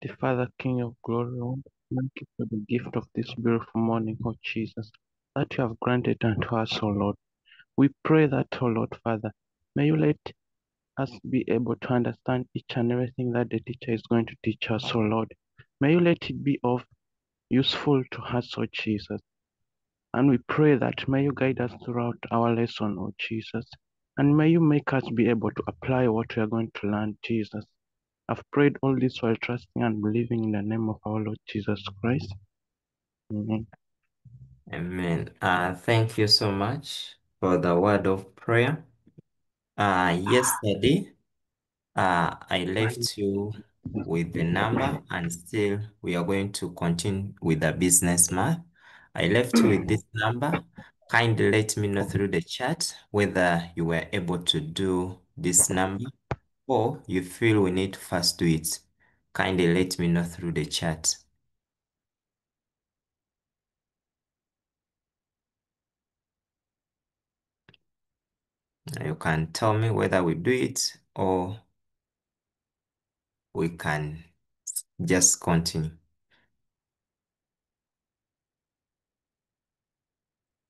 Almighty Father, King of glory, Lord, thank you for the gift of this beautiful morning, O Jesus, that you have granted unto us, O Lord. We pray that, O Lord Father, may you let us be able to understand each and everything that the teacher is going to teach us, O Lord. May you let it be of useful to us, O Jesus. And we pray that may you guide us throughout our lesson, O Jesus. And may you make us be able to apply what we are going to learn, Jesus. I've prayed all this while trusting and believing in the name of our Lord Jesus Christ. Amen. Amen. Thank you so much for the word of prayer. Yesterday, I left you with the number, and still we are going to continue with the business math. I left you with this number. Kindly let me know through the chat whether you were able to do this number or you feel we need to first do it. Kindly let me know through the chat. You can tell me whether we do it or we can just continue.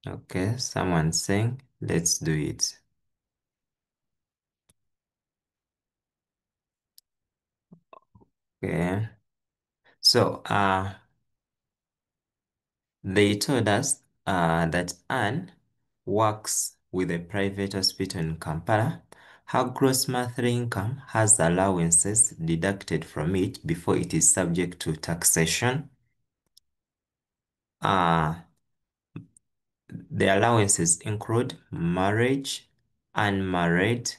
Okay, someone's saying, let's do it. Okay. So, they told us that Anne works with a private hospital in Kampala. Her gross monthly income has allowances deducted from it before it is subject to taxation. The allowances include marriage, unmarried,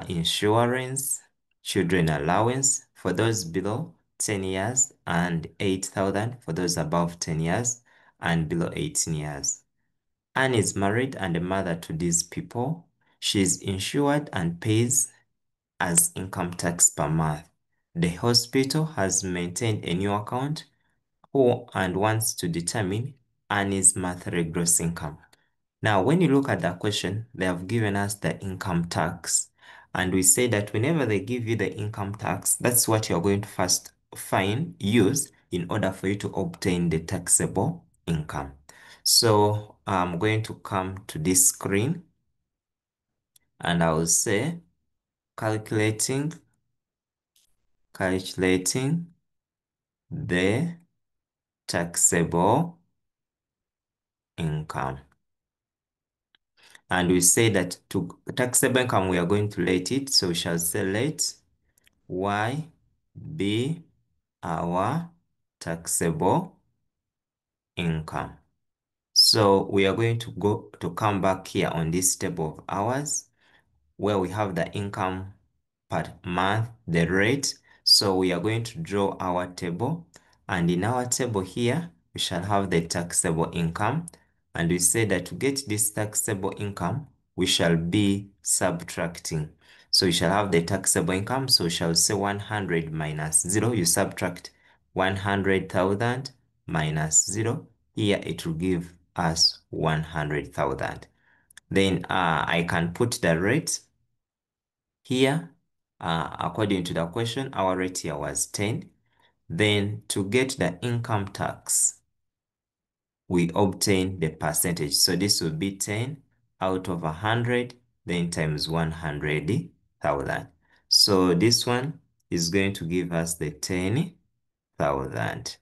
insurance, children allowance for those below 10 years, and 8,000 for those above 10 years and below 18 years. Anne is married and a mother to these people. She is insured and pays as income tax per month. The hospital has maintained a new account and wants to determine Annie's monthly gross income. Now, when you look at that question, they have given us the income tax. And we say that whenever they give you the income tax, that's what you're going to first use in order for you to obtain the taxable income. So I'm going to come to this screen and I will say calculating the taxable income. And we say that to taxable income, we are going to let it. So we shall say let Y be our taxable income. So we are going to come back here on this table of ours where we have the income per month, the rate. So we are going to draw our table, and in our table here, we shall have the taxable income. And we say that to get this taxable income, we shall be subtracting. So we shall have the taxable income. So we shall say 100 minus 0. You subtract 100,000 minus 0. Here it will give us 100,000. Then I can put the rate here. According to the question, our rate here was 10. Then to get the income tax, we obtain the percentage. So this will be 10 out of 100, then times 100,000. So this one is going to give us the 10,000.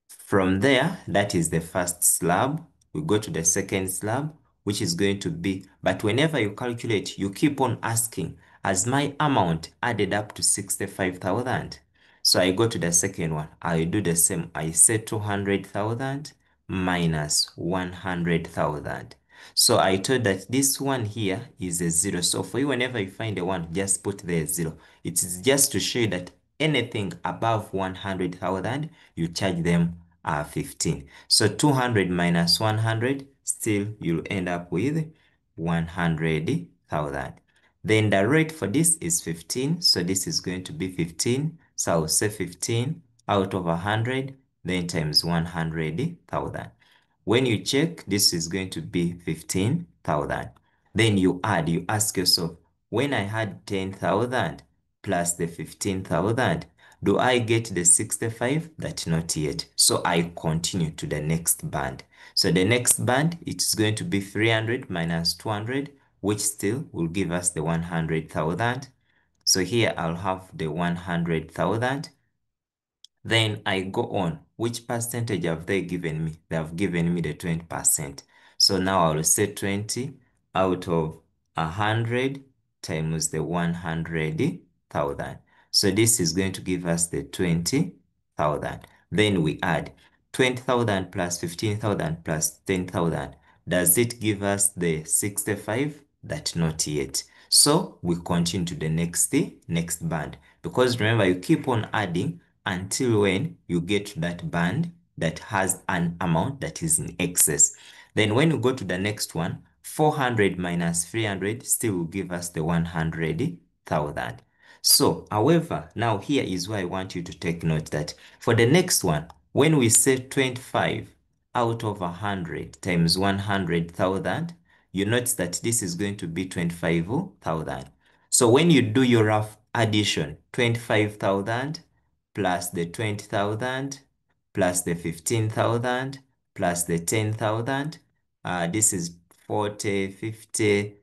From there, that is the first slab. We go to the second slab, which is going to be, but whenever you calculate, you keep on asking, has my amount added up to 65,000? So I go to the second one. I do the same. I say 200,000 minus 100,000. So I told that this one here is a 0. So for you, whenever you find a 1, just put there 0. It's just to show you that anything above 100,000, you charge them 15. So 200 minus 100, still you'll end up with 100,000. Then the rate for this is 15. So this is going to be 15. So I'll say 15 out of 100, then times 100,000. When you check, this is going to be 15,000. Then you add, you ask yourself, when I had 10,000 plus the 15,000, Do I get the 65? That not yet. So I continue to the next band. So the next band, it's going to be 300 minus 200, which still will give us the 100,000. So here I'll have the 100,000. Then I go on. Which percentage have they given me? They have given me the 20%. So now I will say 20 out of 100 times the 100,000. So this is going to give us the 20,000. Then we add 20,000 plus 15,000 plus 10,000. Does it give us the 65? That not yet. So we continue to the next band. Because remember, you keep on adding until when you get to that band that has an amount that is in excess. Then when you go to the next one, 400 minus 300 still will give us the 100,000. So, however, now here is where I want you to take note that for the next one, when we say 25 out of 100 times 100,000, you notice that this is going to be 25,000. So when you do your rough addition, 25,000 plus the 20,000 plus the 15,000 plus the 10,000. This is 40, 50,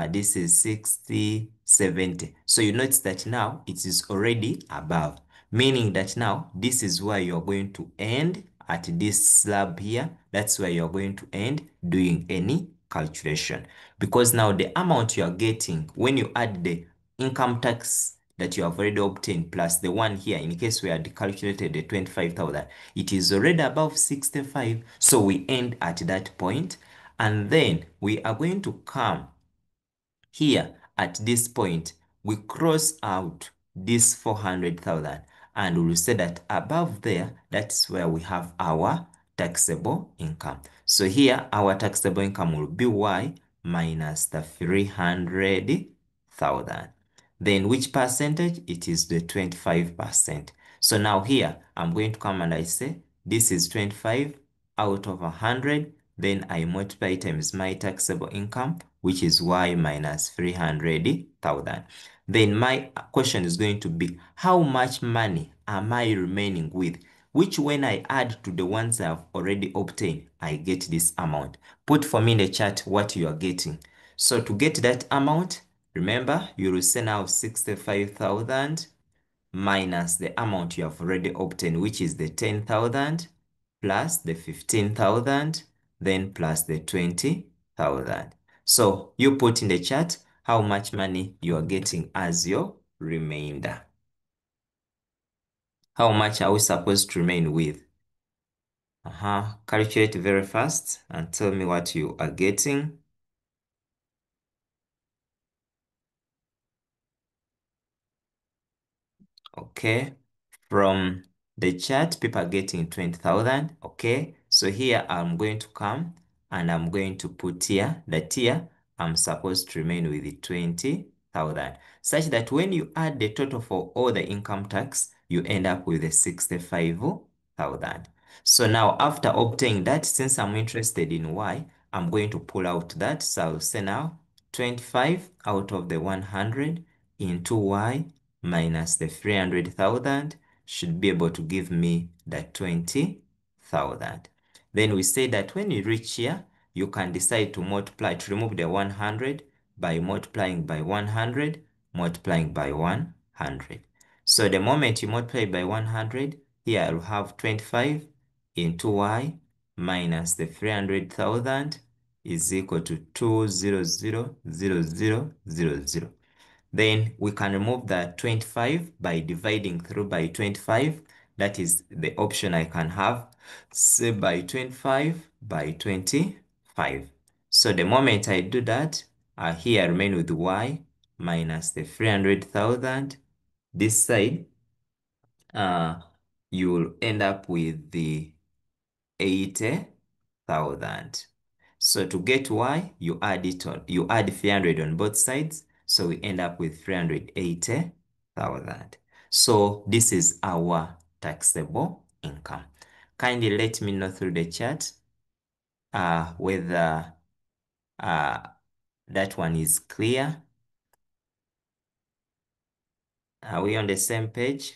this is 60, 70. So you notice that now it is already above, meaning that now this is where you're going to end at this slab here. That's where you're going to end doing any calculation, because now the amount you are getting when you add the income tax that you have already obtained plus the one here, in case we had calculated the 25,000, it is already above 65. So we end at that point, and then we are going to come here at this point. We cross out this 400,000 and we will say that above there, that's where we have our taxable income. So here our taxable income will be Y minus the 300,000. Then which percentage? It is the 25%. So now here I'm going to come and I say this is 25 out of 100. Then I multiply times my taxable income, which is Y minus 300,000. Then my question is going to be, how much money am I remaining with? Which when I add to the ones I've already obtained, I get this amount. Put for me in the chat what you are getting. So to get that amount, remember, you will say now 65,000 minus the amount you have already obtained, which is the 10,000 plus the 15,000, then plus the 20,000. So you put in the chat how much money you are getting as your remainder. How much are we supposed to remain with? Calculate very fast and tell me what you are getting. Okay, from the chat, people are getting 20,000. Okay, so here I'm going to come and I'm going to put here that here I'm supposed to remain with the 20,000, such that when you add the total for all the income tax, you end up with the 65,000. So now after obtaining that, since I'm interested in Y, I'm going to pull out that. So I'll say now 25 out of the 100 into Y minus the 300,000 should be able to give me the 20,000. Then we say that when you reach here, you can decide to multiply, to remove the 100 by multiplying by 100, multiplying by 100. So the moment you multiply by 100, here I'll have 25 into Y minus the 300,000 is equal to 200,000. Then we can remove the 25 by dividing through by 25. That is the option I can have. Say by 25 by 25. So the moment I do that, here I remain with Y minus the 300,000. This side, you will end up with the 80,000. So to get Y, you add 300 on both sides. So we end up with 380,000. So this is our taxable income. Kindly let me know through the chat whether that one is clear. Are we on the same page?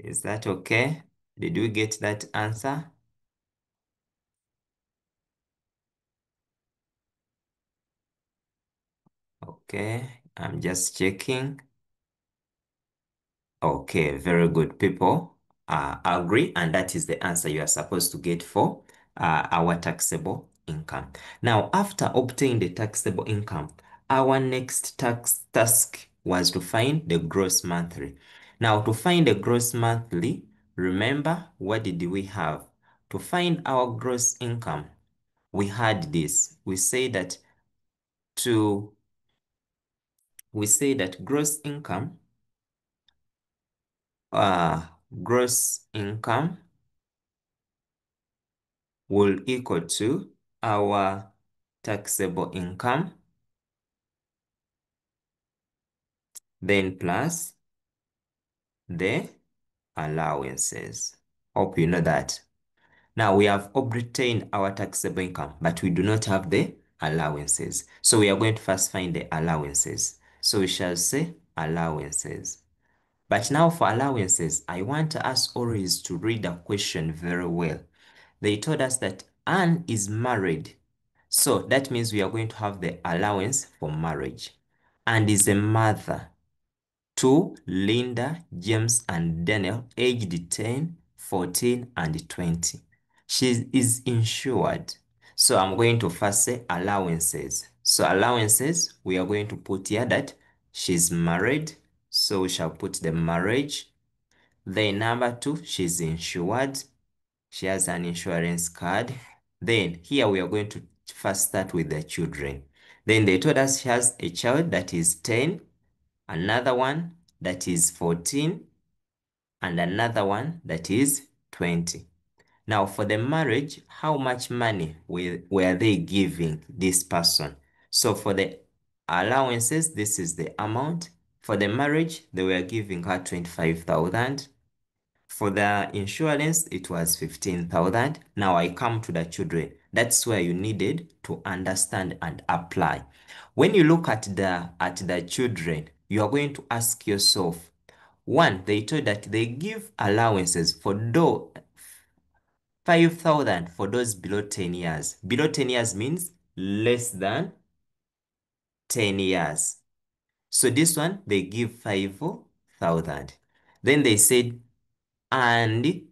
Is that okay? Did we get that answer? Okay, I'm just checking. Okay, very good. People agree, and that is the answer you are supposed to get for our taxable income. Now, after obtaining the taxable income, our next task was to find the gross monthly. Now, to find the gross monthly, remember, what did we have? To find our gross income, we had this. To we say that uh, gross income will equal to our taxable income, then plus the allowances. Hope you know that. Now we have obtained our taxable income, but we do not have the allowances. So we are going to first find the allowances. So we shall say allowances. But now for allowances, I want us always to read the question very well. They told us that Anne is married. So that means we are going to have the allowance for marriage. And is a mother to Linda, James, and Daniel, aged 10, 14, and 20. She is insured. So I'm going to first say allowances. So allowances, we are going to put here that she's married. So we shall put the marriage. Then number 2, she's insured. She has an insurance card. Then here we are going to first start with the children. Then they told us she has a child that is 10, another one that is 14, and another one that is 20. Now for the marriage, how much money were they giving this person? So for the allowances, this is the amount. For the marriage, they were giving her 25,000. For the insurance, it was 15,000. Now I come to the children. That's where you needed to understand and apply. When you look at the children, you are going to ask yourself, one, they told that they give allowances for 5,000 for those below 10 years. Below 10 years means less than 10 years. So this one, they give 5,000. Then they said, and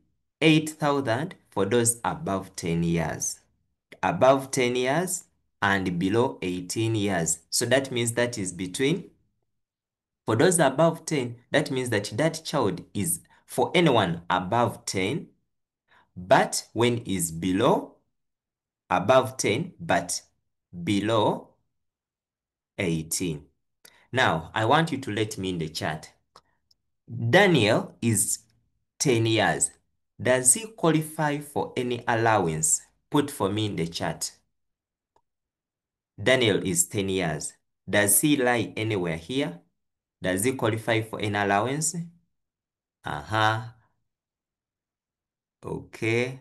8,000 for those above 10 years. Above 10 years and below 18 years. So that means that is between, for those above 10, that means that that child is for anyone above 10, but when is below, above 10, but below 18. Now, I want you to let me in the chat. Daniel is 10 years. Does he qualify for any allowance? Put for me in the chat. Daniel is 10 years. Does he lie anywhere here? Does he qualify for any allowance? Uh-huh. Okay.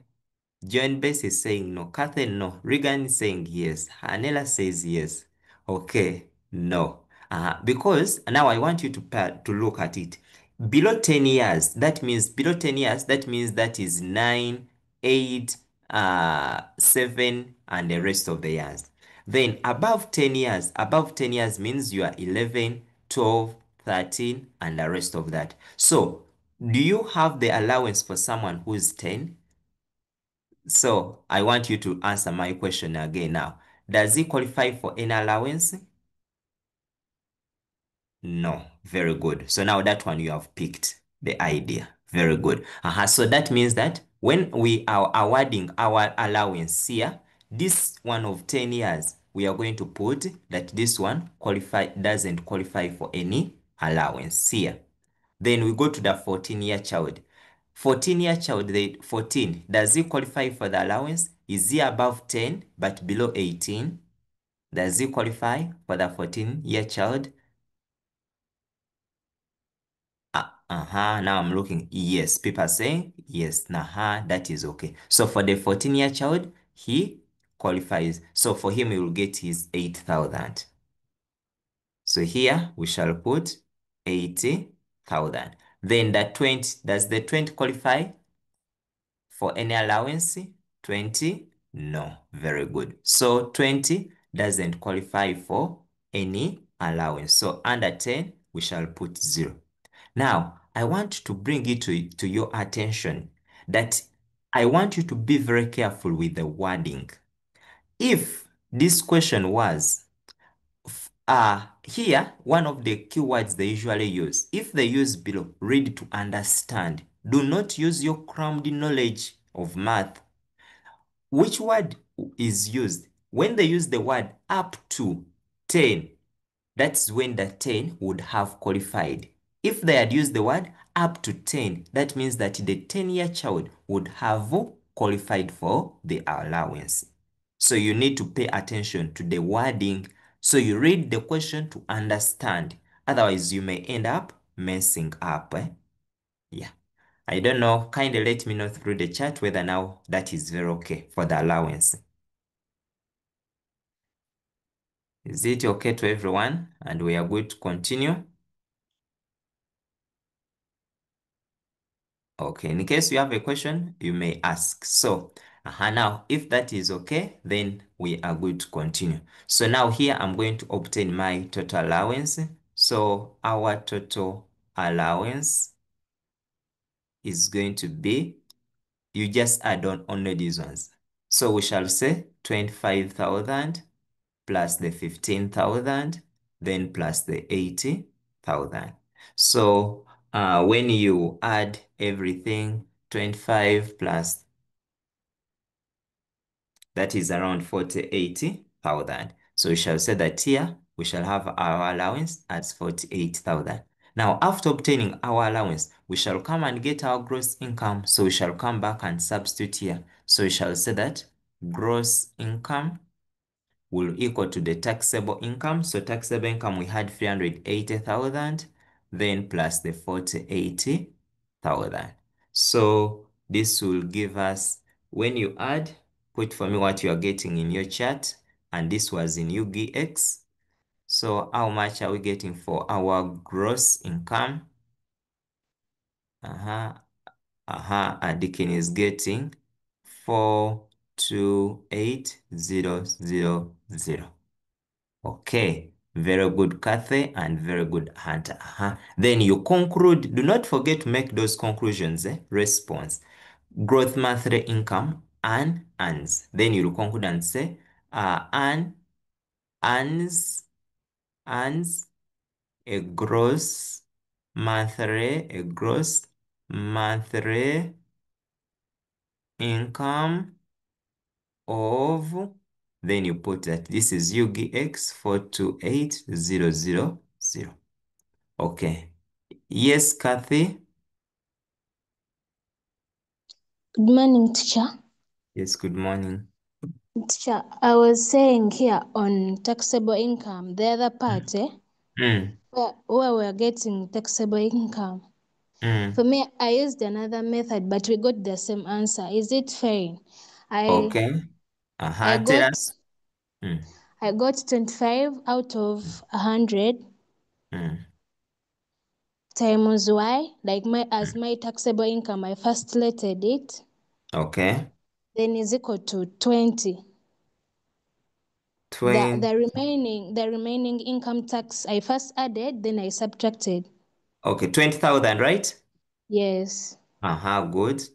John Bess is saying no. Catherine, no. Regan is saying yes. Anela says yes. Okay. No. Because now I want you to look at it. Below 10 years, that means that is 9, 8, 7, and the rest of the years. Then above 10 years means you are 11, 12, 13, and the rest of that. So, do you have the allowance for someone who is 10? So I want you to answer my question again now. Does he qualify for any allowance? No. Very good. So now that one you have picked the idea. Very good. So that means that when we are awarding our allowance here, this one of 10 years, we are going to put that this one doesn't qualify for any allowance here. Then we go to the 14-year child. 14-year child, 14, does he qualify for the allowance? Is he above 10 but below 18? Does he qualify for the 14-year child? Now I'm looking. Yes, people are saying yes. That is okay. So for the 14-year child, he qualifies. So for him, he will get his 8,000. So here we shall put 80,000. Then the 20, does the 20 qualify for any allowance? 20? No. Very good. So 20 doesn't qualify for any allowance. So under 10, we shall put 0. Now, I want to bring it to your attention that I want you to be very careful with the wording. If this question was here, one of the keywords they usually use, if they use below, read to understand. Do not use your crammed knowledge of math. Which word is used? When they use the word up to 10, that's when the 10 would have qualified. If they had used the word up to 10, that means that the 10-year child would have qualified for the allowance. So you need to pay attention to the wording. So you read the question to understand. Otherwise, you may end up messing up. Yeah. I don't know. Kindly let me know through the chat whether now that is very okay for the allowance. Is it okay to everyone? And we are going to continue. Okay, in case you have a question, you may ask. So now, if that is okay, then we are going to continue. So now here, I'm going to obtain my total allowance. So our total allowance is going to be, you just add on only these ones. So we shall say 25,000 plus the 15,000, then plus the 80,000. So when you add everything, 25 plus, that is around 48,000. So we shall say that here we shall have our allowance as 48,000. Now, after obtaining our allowance, we shall come and get our gross income. So we shall come back and substitute here. So we shall say that gross income will equal to the taxable income. So taxable income, we had 380,000, then plus the 48,000. So this will give us, when you add, put for me what you are getting in your chart, and this was in UGX. So how much are we getting for our gross income? Adikin is getting 428,000. Okay, very good, Kathy, and very good, Hunter. Then you conclude. Do not forget to make those conclusions. Response. Growth monthly income and earns. Then you conclude and say, earns, earns a gross monthly income of, then you put that this is UGX 428000. Okay. Yes, Kathy. Good morning, teacher. Yes, good morning. Teacher, I was saying here on taxable income, the other part, where we're getting taxable income. For me, I used another method, but we got the same answer. Is it fair? Okay. I Tell got us. I got 25 out of 100 times y, like as my taxable income, I first lettered it. Okay. Then is equal to 20. 20. The remaining income tax I first added, then I subtracted. Okay, 20,000, right? Yes. Good.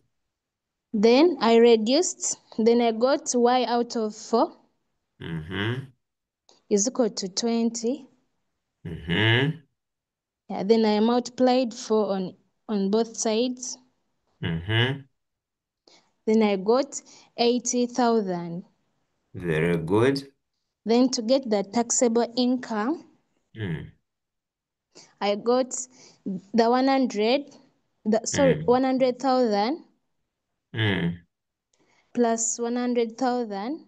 Then I reduced, then I got y out of 4 is equal to 20. Yeah, then I multiplied 4 on both sides. Then I got 80,000. Very good. Then to get the taxable income, I got the 100,000 plus 100,000.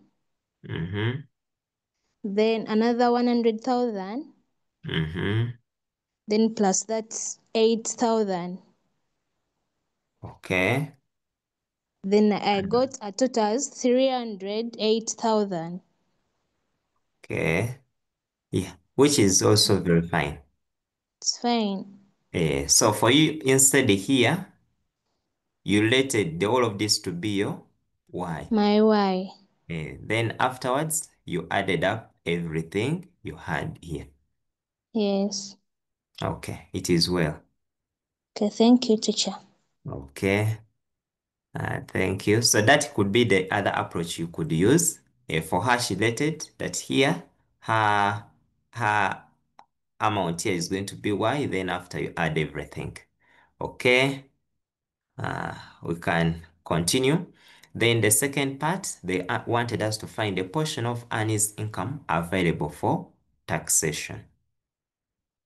Then another 100,000. Then plus that's 8,000. Okay. Then I got a total 308,000. Okay. Yeah, which is also very fine. It's fine. So for you, instead here, you related the whole of this to be your y. My y. Then afterwards, you added up everything you had here. Yes. Okay, it is well. Okay, thank you, teacher. Okay, thank you. So that could be the other approach you could use. For her, she related that here, her amount here is going to be y, then after you add everything. Okay, we can continue. Then the second part, they wanted us to find a portion of Annie's income available for taxation.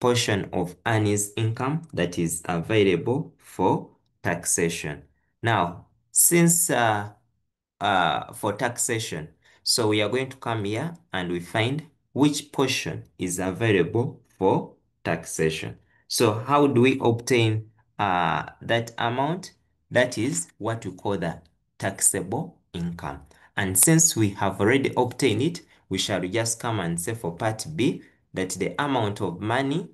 Portion of Annie's income that is available for taxation. Now, since for taxation, so we are going to come here and we find which portion is available for taxation. So how do we obtain that amount? That is what we call the taxable income. And since we have already obtained it, we shall just come and say for part B that the amount of money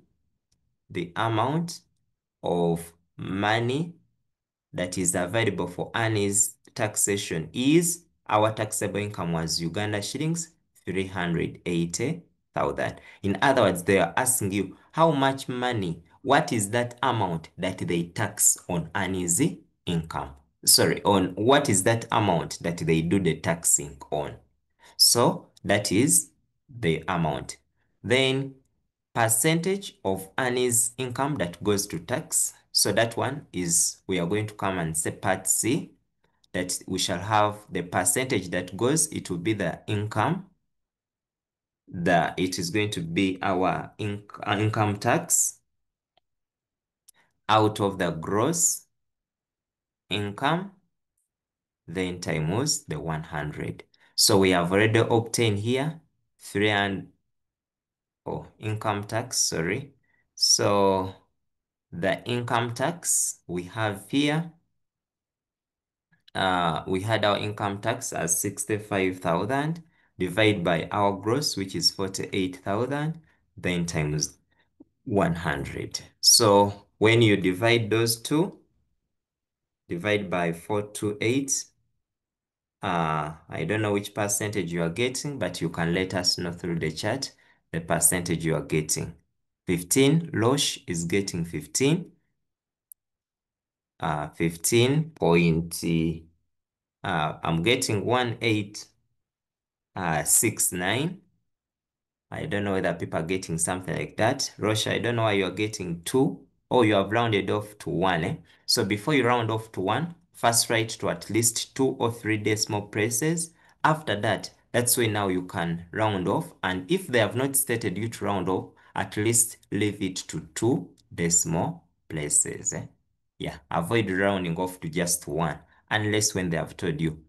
that is available for Annie's taxation is, our taxable income was Uganda shillings 380,000. In other words, they are asking you how much money, what is that amount that they tax on Annie's income? Sorry, on what is that amount that they do the taxing on? So that is the amount. Then percentage of Annie's income that goes to tax. So that one is, we are going to come and say part C, that we shall have the percentage that goes, it will be the income, it is going to be our income tax out of the gross income, then times the 100. So we have already obtained here 300, income tax, sorry. So the income tax we have here, we had our income tax as 65,000 divided by our gross, which is 48,000, then times 100. So when you divide those two, divide by 428, I don't know which percentage you are getting, but you can let us know through the chat the percentage you are getting. 15, Losh is getting 15. 15 point, I'm getting 1869. I don't know whether people are getting something like that. Rosha, I don't know why you're getting 2, or you have rounded off to 1. So before you round off to 1, first write to at least 2 or 3 decimal places. After that, that's when now you can round off. And if they have not stated you to round off, at least leave it to 2 decimal places. Yeah, avoid rounding off to just 1, unless when they have told you.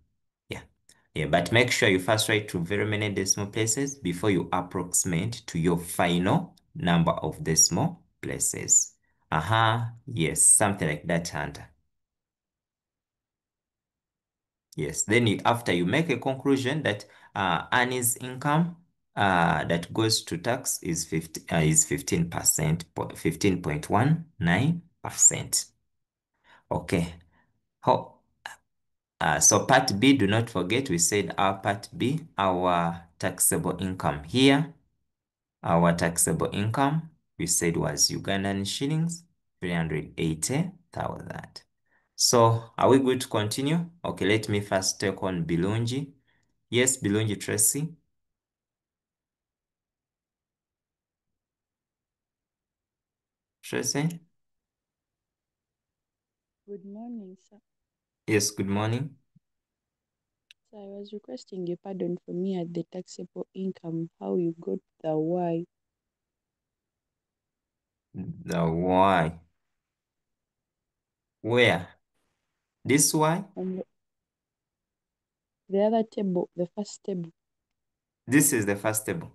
Yeah, but make sure you first write to very many decimal places before you approximate to your final number of decimal places. Yes, something like that, Hunter. Yes, then after you make a conclusion that Annie's income that goes to tax is 15%, 15.19%. Okay. So part B, do not forget, we said our part B, our taxable income here. Our taxable income, we said, was Ugandan shillings 380,000. So are we good to continue? Okay, let me first take on Bilungi. Yes, Bilungi Tracy. Tracy? Good morning, sir. Yes, good morning. So I was requesting a pardon for me at the taxable income, how you got the Y. The Y. Where? This Y? On the other table, the first table. This is the first table.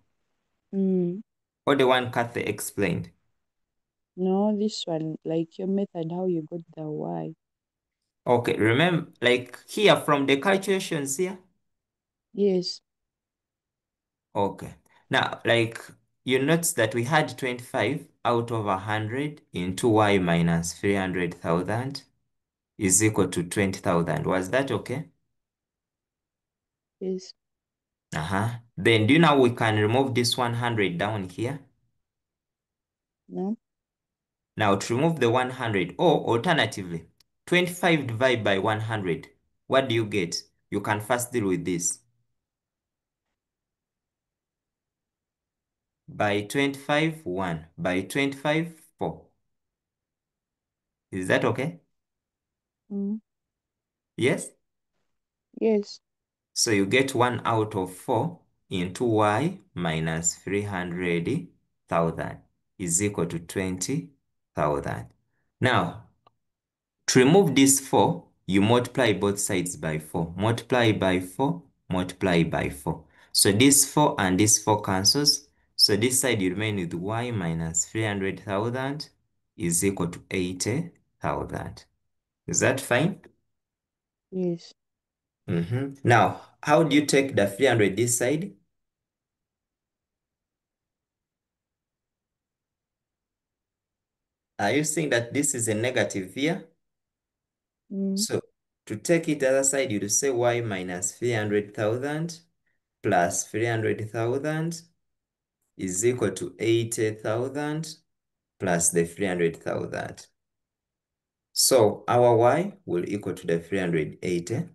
Or the one Kathy explained? No, this one, like your method, how you got the Y. Okay, remember, like here from the calculations here? Yes. Okay. Now, like you notice that we had 25 out of 100 into y minus 300,000 is equal to 20,000. Was that okay? Yes. Then do you know we can remove this 100 down here? No. Now to remove the 100, or alternatively, 25 divided by 100, what do you get? You can first deal with this. By 25, 1. By 25, 4. Is that okay? Mm. Yes? Yes. So you get 1 out of 4 into y minus 300,000 is equal to 20,000. Now, to remove this 4, you multiply both sides by 4. Multiply by 4, multiply by 4. So this 4 and this 4 cancels. So this side you remain with y minus 300,000 is equal to 80,000. Is that fine? Yes. Now, how do you take the 300 this side? Are you seeing that this is a negative here? Mm. So to take it the other side, you say y minus 300,000 plus 300,000 is equal to 80,000 plus the 300,000. So our y will equal to the 380,000.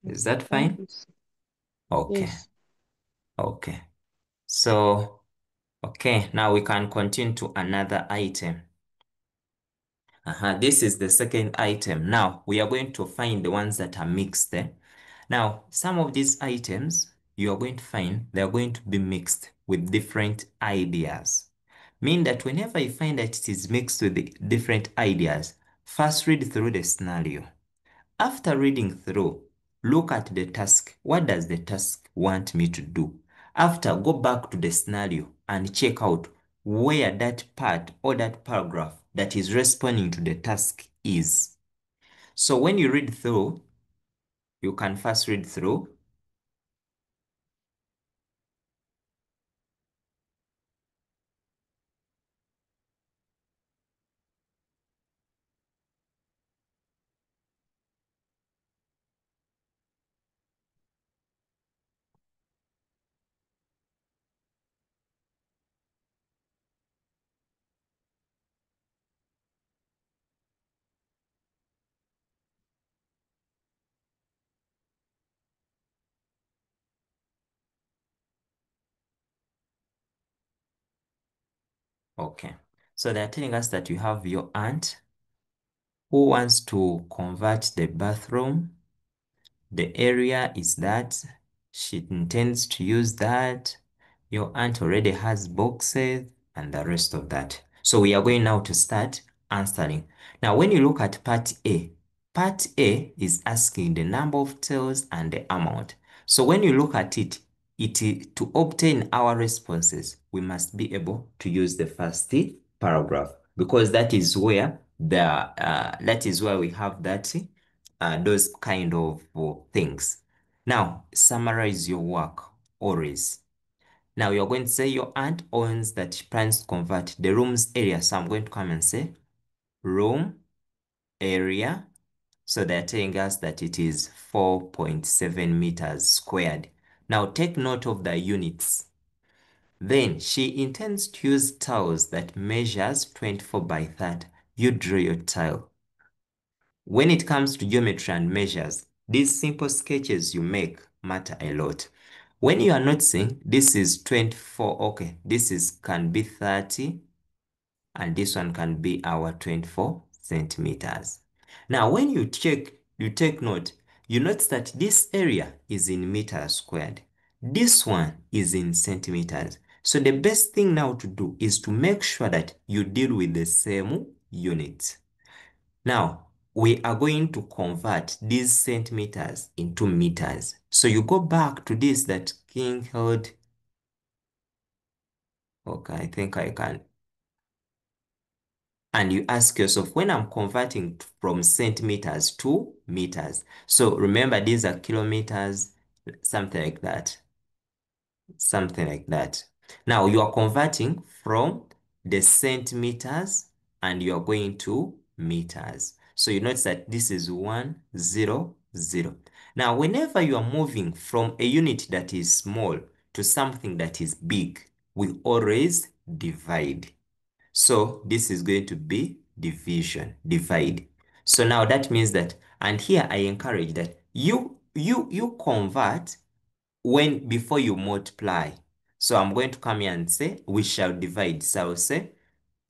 Is that Thank fine? you. Okay. Yes. Okay. So, okay, now we can continue to another item. This is the second item. Now, we are going to find the ones that are mixed. Now, some of these items, you are going to find they are going to be mixed with different ideas. Mean that whenever you find that it is mixed with the different ideas, first read through the scenario. After reading through, look at the task. What does the task want me to do? After, go back to the scenario and check out where that part or that paragraph that is responding to the task is. So when you read through, you can first read through. Okay. So they're telling us that you have your aunt who wants to convert the bathroom. The area is that she intends to use that. Your aunt already has boxes and the rest of that. So we are going now to start answering. Now, when you look at part A is asking the number of tails and the amount. So when you look at it, to obtain our responses, we must be able to use the first paragraph because that is where we have that those kind of things. Now, summarize your work always. Now, you're going to say your aunt owns that she plans to convert the room's area. So I'm going to come and say room area. So they're telling us that it is 4.7 meters squared. Now, take note of the units. Then she intends to use tiles that measures 24 by 30. You draw your tile. When it comes to geometry and measures, these simple sketches you make matter a lot. When you are noticing this is 24, okay, can be 30, and this one can be our 24 centimeters. Now, when you take note, you notice that this area is in meters squared. This one is in centimeters. So the best thing now to do is to make sure that you deal with the same units. Now, we are going to convert these centimeters into meters. So you go back to this that King held. Okay, I think I can. And you ask yourself, when I'm converting from centimeters to meters. So remember, these are kilometers, something like that. something like that. Now you are converting from the centimeters and you are going to meters. So you notice that this is 100. Now, whenever you are moving from a unit that is small to something that is big, we always divide. So this is going to be division, divide. So now that means that, and here I encourage that you convert before you multiply. So I'm going to come here and say we shall divide. So I'll say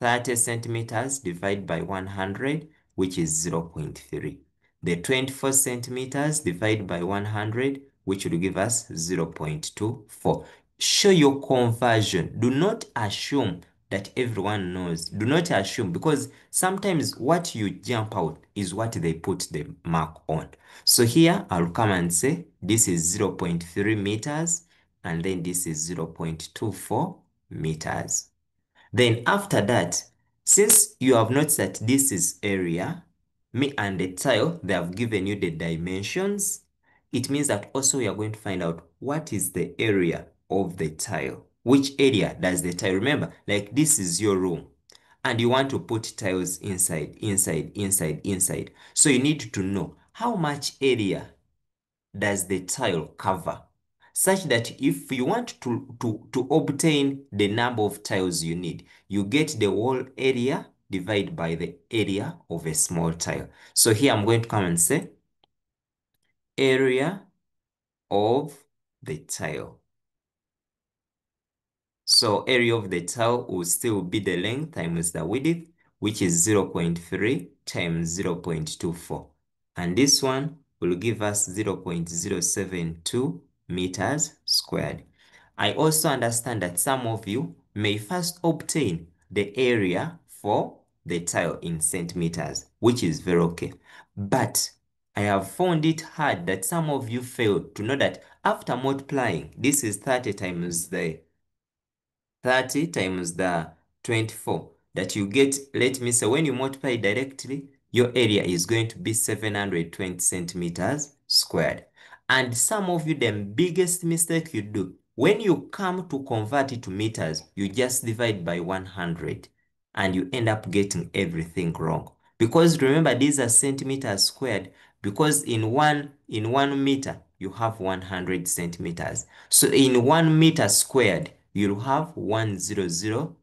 30 centimeters divided by 100, which is 0.3. The 24 centimeters divided by 100, which will give us 0.24. Show your conversion. Do not assume that everyone knows. Do not assume, because sometimes what you jump out is what they put the mark on. So here I'll come and say this is 0.3 meters and then this is 0.24 meters. Then after that, since you have noticed that this is area, me and the tile, they have given you the dimensions. It means that also we are going to find out what is the area of the tile. Which area does the tile? Remember, like this is your room and you want to put tiles inside. So you need to know how much area does the tile cover, such that if you want to obtain the number of tiles you need, you get the whole area divided by the area of a small tile. So here I'm going to come and say area of the tile. So area of the tile will still be the length times the width, which is 0.3 times 0.24. And this one will give us 0.072 meters squared. I also understand that some of you may first obtain the area for the tile in centimeters, which is very okay. But I have found it hard that some of you fail to know that after multiplying, this is 30 times the 24, that you get, let me say, when you multiply directly, your area is going to be 720 centimeters squared. And some of you, the biggest mistake you do, when you come to convert it to meters, you just divide by 100 and you end up getting everything wrong. Because remember, these are centimeters squared, because in one meter, you have 100 centimeters. So in 1 meter squared, you'll have 10000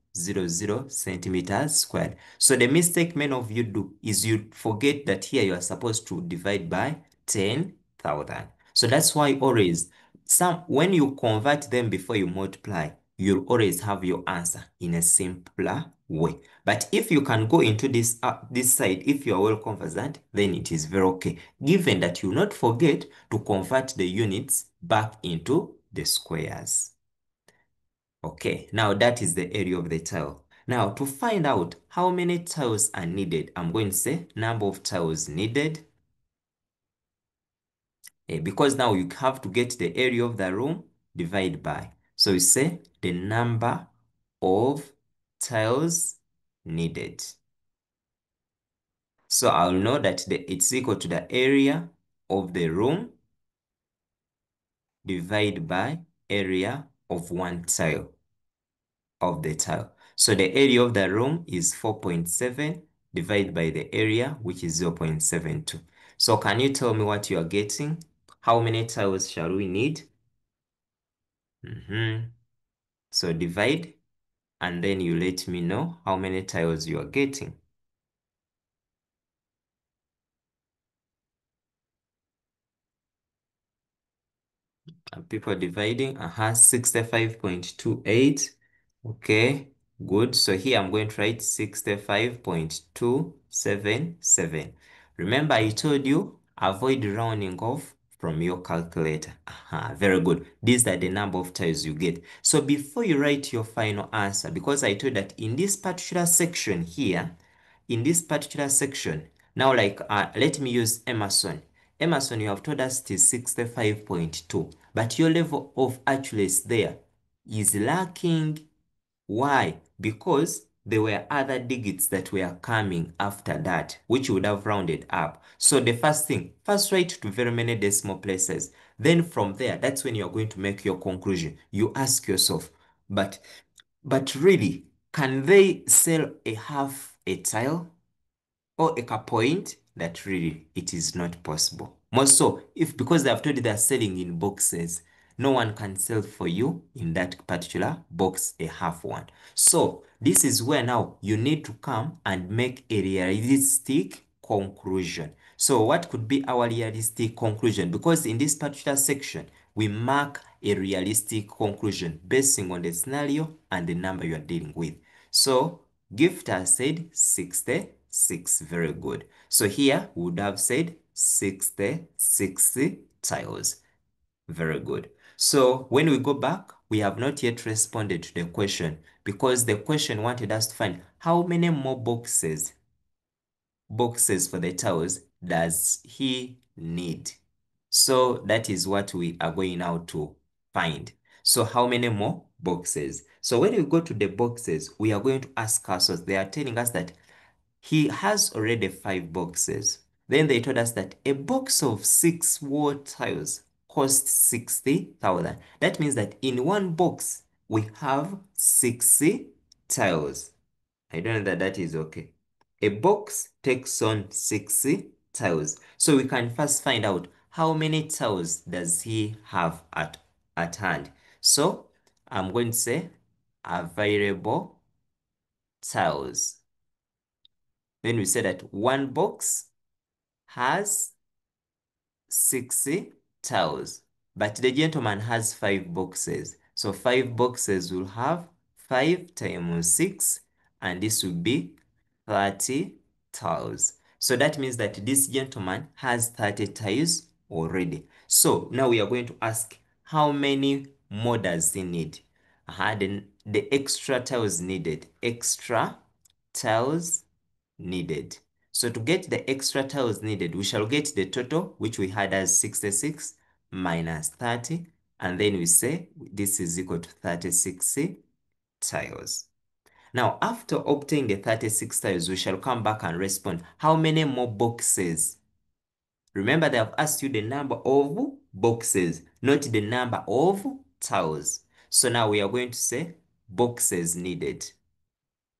centimeters squared. So the mistake many of you do is you forget that here you are supposed to divide by 10,000. So that's why always, when you convert them before you multiply, you'll always have your answer in a simpler way. But if you can go into this side, if you are well conversant, then it is very okay, given that you not forget to convert the units back into the squares. Okay, now that is the area of the tile. Now to find out how many tiles are needed, I'm going to say number of tiles needed. Because now you have to get the area of the room, divide by. So you say the number of tiles needed. So I'll know that it's equal to the area of the room divided by area of one tile of the tile. So the area of the room is 4.7 divided by the area, which is 0.72. So can you tell me what you are getting? How many tiles shall we need? So divide, and then you let me know how many tiles you are getting. People dividing, 65.28. Okay, good. So here I'm going to write 65.277. Remember, I told you, avoid rounding off from your calculator. Very good. These are the number of tiles you get. So before you write your final answer, because I told that in this particular section here, now like, let me use Emerson. Emerson, you have told us it is 65.2, but your level of accuracy there is lacking. Why? Because there were other digits that were coming after that, which would have rounded up. So the first thing, first write to very many decimal places. Then from there, that's when you're going to make your conclusion. You ask yourself, but really, can they sell a half a tile or a point? That really, it is not possible. More so, if because they have told you they're selling in boxes, no one can sell for you in that particular box a half one. So this is where now you need to come and make a realistic conclusion. So what could be our realistic conclusion? Because in this particular section, we mark a realistic conclusion basing on the scenario and the number you are dealing with. So gift has said 66. Very good. So here we would have said 66 tiles. Very good. So when we go back, we have not yet responded to the question because the question wanted us to find how many more boxes for the tiles does he need? So that is what we are going now to find. So how many more boxes? So when we go to the boxes, we are going to ask ourselves, they are telling us that he has already 5 boxes. Then they told us that a box of 6 wall tiles costs 60,000. That means that in one box, we have 60 tiles. I don't know that that is okay. A box takes on 60 tiles. So we can first find out how many tiles does he have at hand. So I'm going to say available tiles. Then we say that one box has 60 tiles, but the gentleman has 5 boxes. So 5 boxes will have 5 times 6, and this will be 30 tiles. So that means that this gentleman has 30 tiles already. So now we are going to ask how many more does he need? Then the extra tiles needed. Extra tiles needed. So to get the extra tiles needed, we shall get the total, which we had as 66 minus 30, and then we say this is equal to 36 tiles. Now, after obtaining the 36 tiles, we shall come back and respond. How many more boxes? Remember, they have asked you the number of boxes, not the number of tiles. So now we are going to say boxes needed.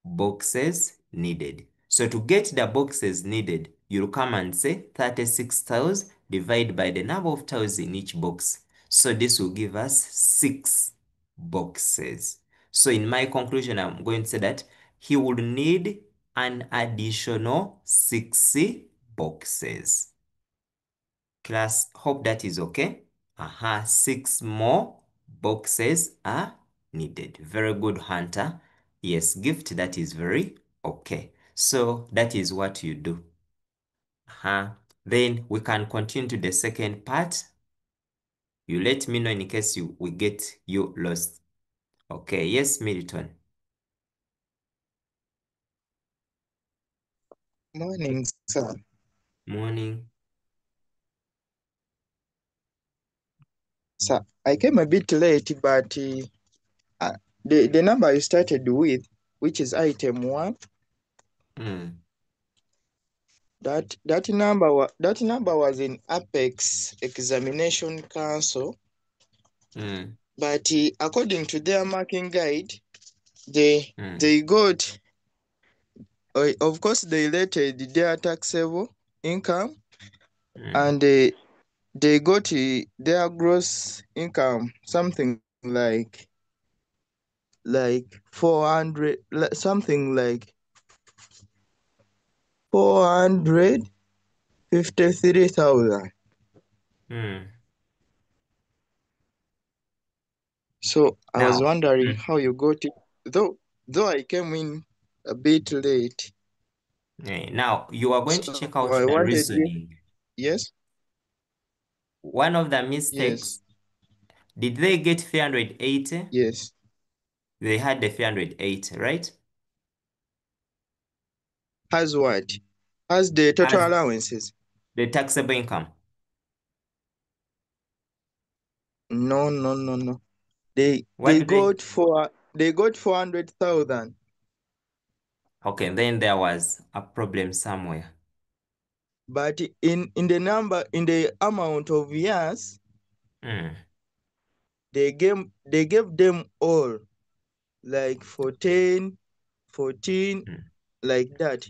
Boxes needed. So to get the boxes needed, you'll come and say 36 tiles divided by the number of tiles in each box. So this will give us 6 boxes. So in my conclusion, I'm going to say that he would need an additional 60 boxes. Class, hope that is okay. 6 more boxes are needed. Very good, Hunter. Yes, gift, that is very okay. So that is what you do. Then we can continue to the second part. You let me know in case we get you lost. Okay, yes, Milton. Morning, sir. Morning. Sir, I came a bit late, but the number you started with, which is item 1, that number was in Apex Examination Council. But according to their marking guide, they got, of course, they rated their taxable income, and they got their gross income something like 400, something like 453,000. So I was wondering how you got it, though I came in a bit late. Now you are going to check out I the wanted reasoning. Yes. One of the mistakes, did they get 380? Yes. They had the 380, right? As what? As the total allowances? The taxable income. No. They got 400,000. Okay, then there was a problem somewhere. But in the amount of years, they gave them all, like 14, like that.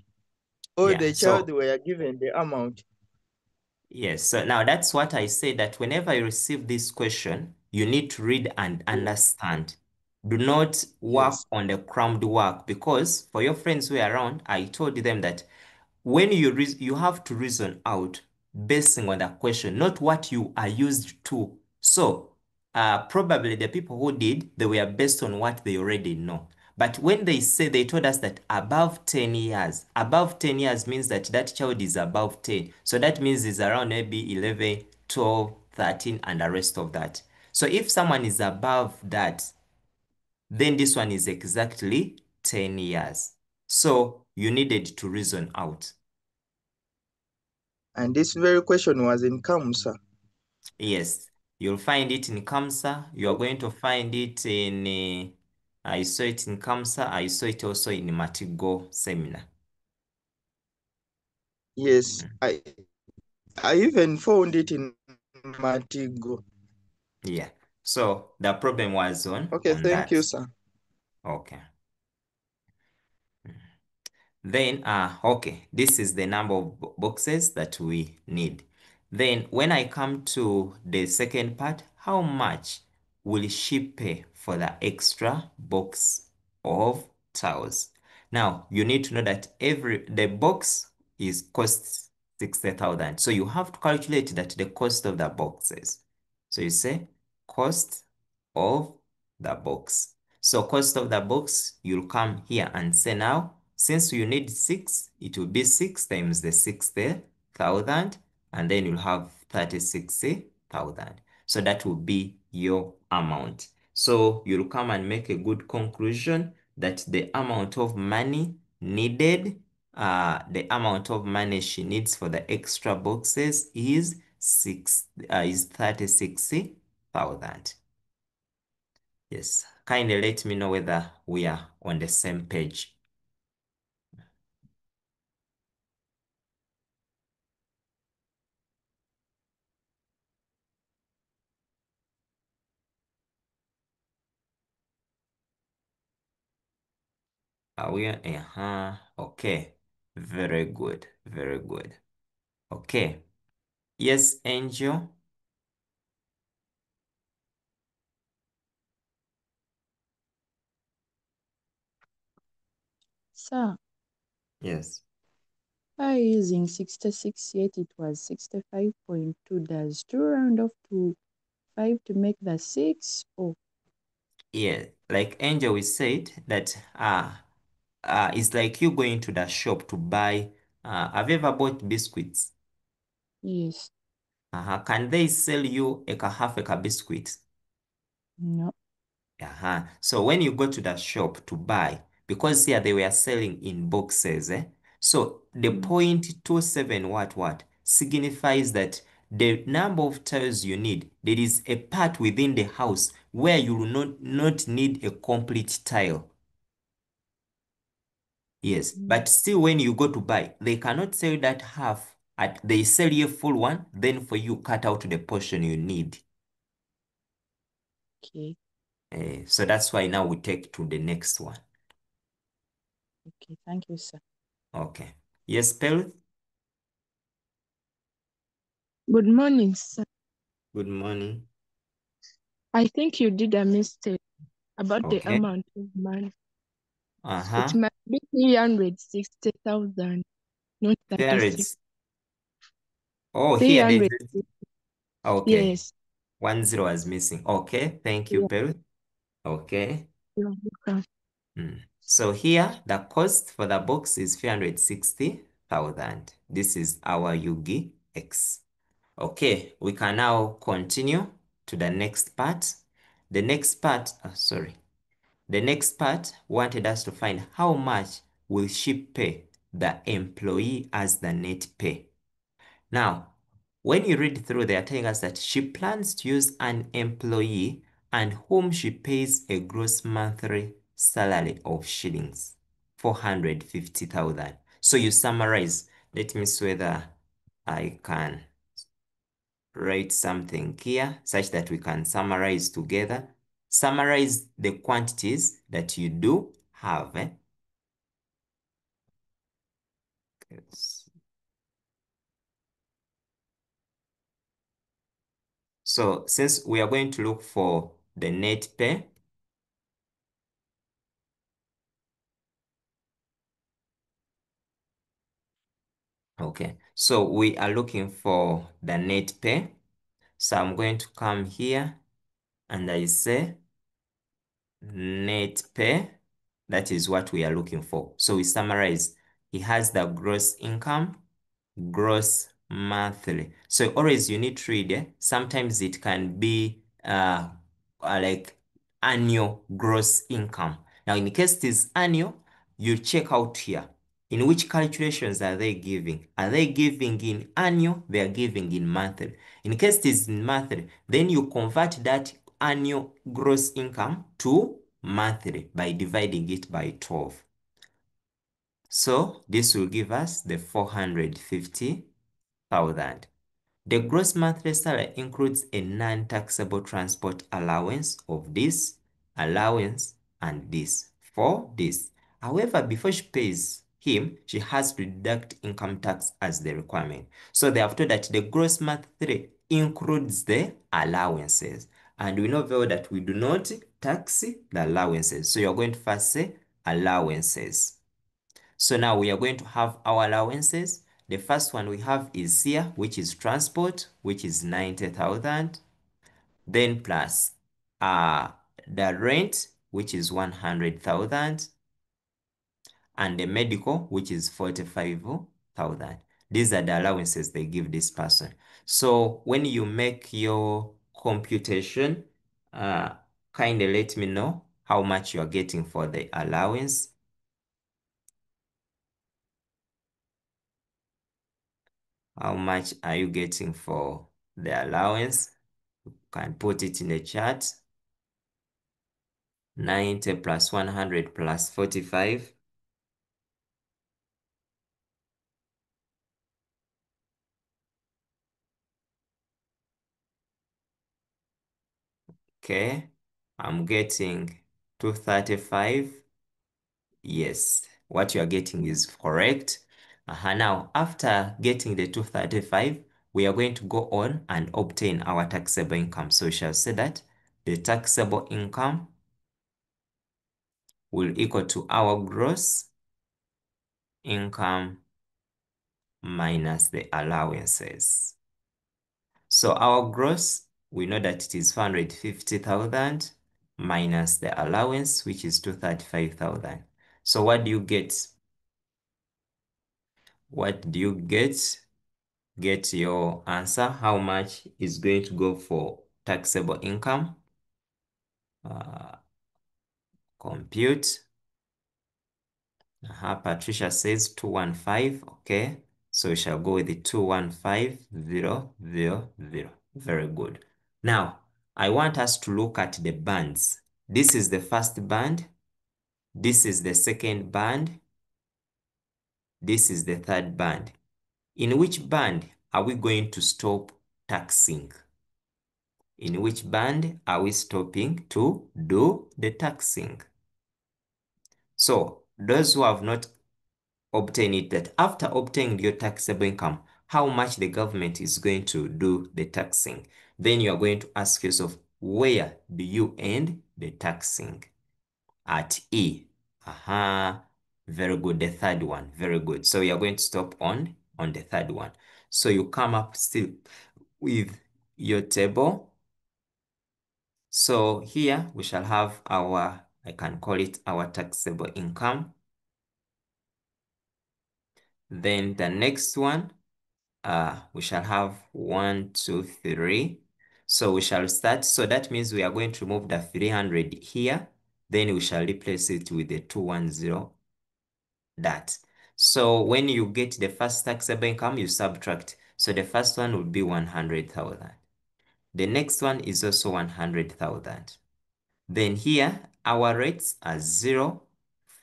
All Yeah, the child so were given the amount. yes, so now that's what I say, that whenever you receive this question, you need to read and understand. Do not work Yes. on the crammed work, because for your friends who are around, I told them that when you have to reason out basing on the question, not what you are used to. So probably the people who did, they were based on what they already know. But when they told us that above 10 years, above 10 years means that that child is above 10. So that means it's around maybe 11, 12, 13, and the rest of that. So if someone is above that, then this one is exactly 10 years. So you needed to reason out. And this very question was in Kamsa. Yes, you'll find it in Kamsa. You are going to find it in, I saw it in Kamsa. I saw it also in Matigo seminar. Yes, I even found it in Matigo. Yeah. So the problem was Okay, on thank you, that. sir. Okay. Then, okay, this is the number of boxes that we need. Then when I come to the second part, how much will she pay for the extra box of towels? Now, you need to know that the box is cost 60,000. So you have to calculate that the cost of the boxes. So you say cost of the box. So cost of the box, you'll come here and say now, since you need 6, it will be 6 times the 60,000, and then you'll have 36,000. So that will be your amount. So you'll come and make a good conclusion that the amount of money needed, the amount of money she needs for the extra boxes is 36,000. Yes, kindly let me know whether we are on the same page. Are we? Okay. Very good. Very good. Okay. Yes, Angel? Sir, Yes. by using 66, yet it was 65.2. Does 2 round off to 5 to make the 6? Or Yeah. Like Angel, we said that it's like you going to the shop to buy. Have you ever bought biscuits? yes. Can they sell you half a biscuit? No. So when you go to the shop to buy, because here they were selling in boxes, so the Mm. 0.27 what signifies that the number of tiles you need, there is a part within the house where you will not need a complete tile. Yes, Mm. but still when you go to buy, they cannot sell that half. They sell you a full one, then for you cut out the portion you need. Okay. So that's why now we take to the next one. Okay. Thank you, sir. Okay. Yes, Pearl? Good morning, sir. Good morning. I think you did a mistake about the Okay. amount of money. It Uh-huh. must be 360,000, not 36. 300. Oh, here there's 300, okay. yes. 10 was missing. Okay. Thank you, Yeah, Pearl. Okay. you're welcome. So here the cost for the box is 360,000. This is our Yugi X. Okay, we can now continue to the next part. The next part, The next part wanted us to find how much will she pay the employee as the net pay. Now, when you read through, they are telling us that she plans to use an employee and whom she pays a gross monthly salary of shillings 450,000. So you summarize. Let me see whether I can write something here such that we can summarize together. Summarize the quantities that you do have. So since we are going to look for the net pay, okay, so we are looking for the net pay. So I'm going to come here and I say net pay. That is what we are looking for. So we summarize. He has the gross income, gross monthly. So always you need to read. Sometimes it can be like annual gross income. Now in case it is annual, you check out here. In which calculations are they giving? Are they giving in annual? They are giving in monthly. In case it is in monthly, then you convert that annual gross income to monthly by dividing it by 12. So this will give us the 450,000. The gross monthly salary includes a non-taxable transport allowance of this, allowance, and this for this. However, before she pays him, she has to deduct income tax as the requirement. So they have told that the gross monthly includes the allowances. And we know very well that we do not tax the allowances. So you're going to first say allowances. So now we are going to have our allowances. The first one we have is here, which is transport, which is 90,000. Then plus the rent, which is 100,000. And the medical, which is 45,000. These are the allowances they give this person. So when you make your computation, kindly let me know how much you are getting for the allowance. How much are you getting for the allowance? You can put it in the chat. 90 plus 100 plus 45. Okay, I'm getting 235. Yes, what you are getting is correct. Now, after getting the 235, we are going to go on and obtain our taxable income. So we shall say that the taxable income will equal to our gross income minus the allowances. So our gross, we know that it is 450,000 minus the allowance, which is 235,000. So what do you get? What do you get? Get your answer. How much is going to go for taxable income? Compute. Patricia says 215. Okay. So we shall go with the 215,000. Very good. Now, I want us to look at the bands. This is the first band. This is the second band. This is the third band. In which band are we going to stop taxing? In which band are we stopping to do the taxing? So, those who have not obtained it, that after obtaining your taxable income, how much the government is going to do the taxing, then you are going to ask yourself, where do you end the taxing? At E. Very good. The third one. Very good. So we are going to stop on the third one. So you come up still with your table. So here we shall have our, I can call it our taxable income. Then the next one, we shall have 1, 2, 3. So we shall start. So that means we are going to remove the 300 here. Then we shall replace it with the 210. That. So when you get the first taxable income, you subtract. So the first one would be 100,000. The next one is also 100,000. Then here, our rates are 0,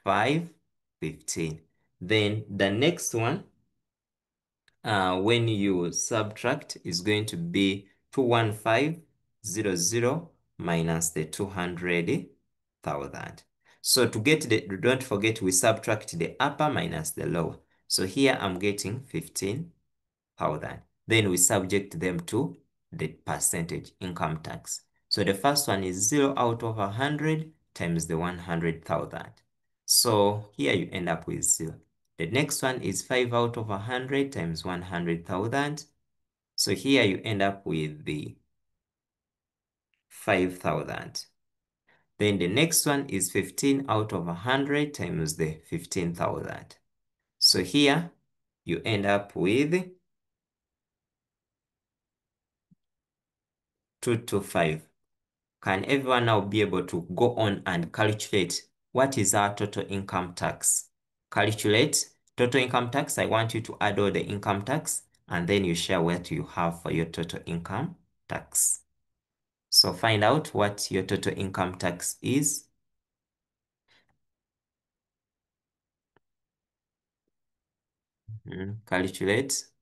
5, 15. Then the next one, when you subtract, is going to be 21500 minus the 200,000. So to get the, don't forget we subtract the upper minus the lower. So here I'm getting 15,000. Then we subject them to the percentage income tax. So the first one is 0 out of 100 times the 100,000. So here you end up with 0. The next one is 5 out of 100 times 100,000. So here you end up with the 5,000. Then the next one is 15 out of 100 times the 15,000. So here you end up with 225. Can everyone now be able to go on and calculate what is our total income tax? Calculate total income tax. I want you to add all the income tax and then you share what you have for your total income tax. So find out what your total income tax is. Calculate.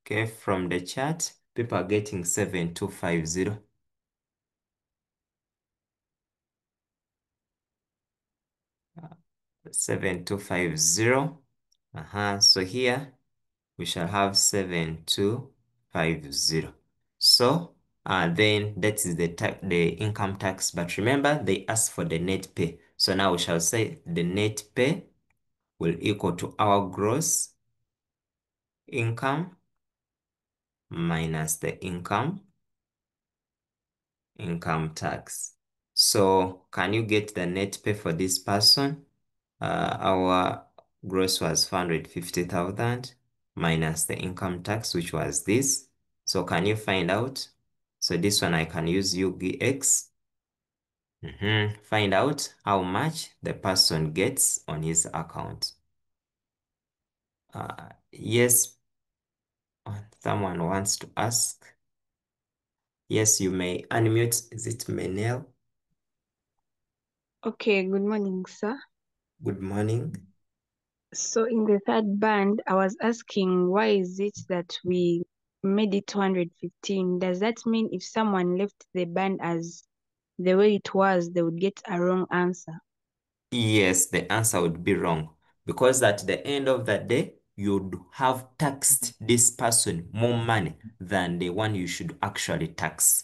Okay, from the chart, people are getting 7250. Uh, 7250. So here we shall have 7250. So then that is the income tax. But remember, they asked for the net pay. So now we shall say the net pay will equal to our gross income minus the income tax. So can you get the net pay for this person? Our gross was 450,000 minus the income tax, which was this. So can you find out? So this one I can use UGX. Find out how much the person gets on his account. Yes, someone wants to ask. Yes, you may unmute. Is it Menel? Okay, good morning, sir. Good morning. So in the third band, I was asking why is it that we made it 215? Does that mean if someone left the band as the way it was, they would get a wrong answer? Yes, the answer would be wrong because at the end of the day, you'd have taxed this person more money than the one you should actually tax.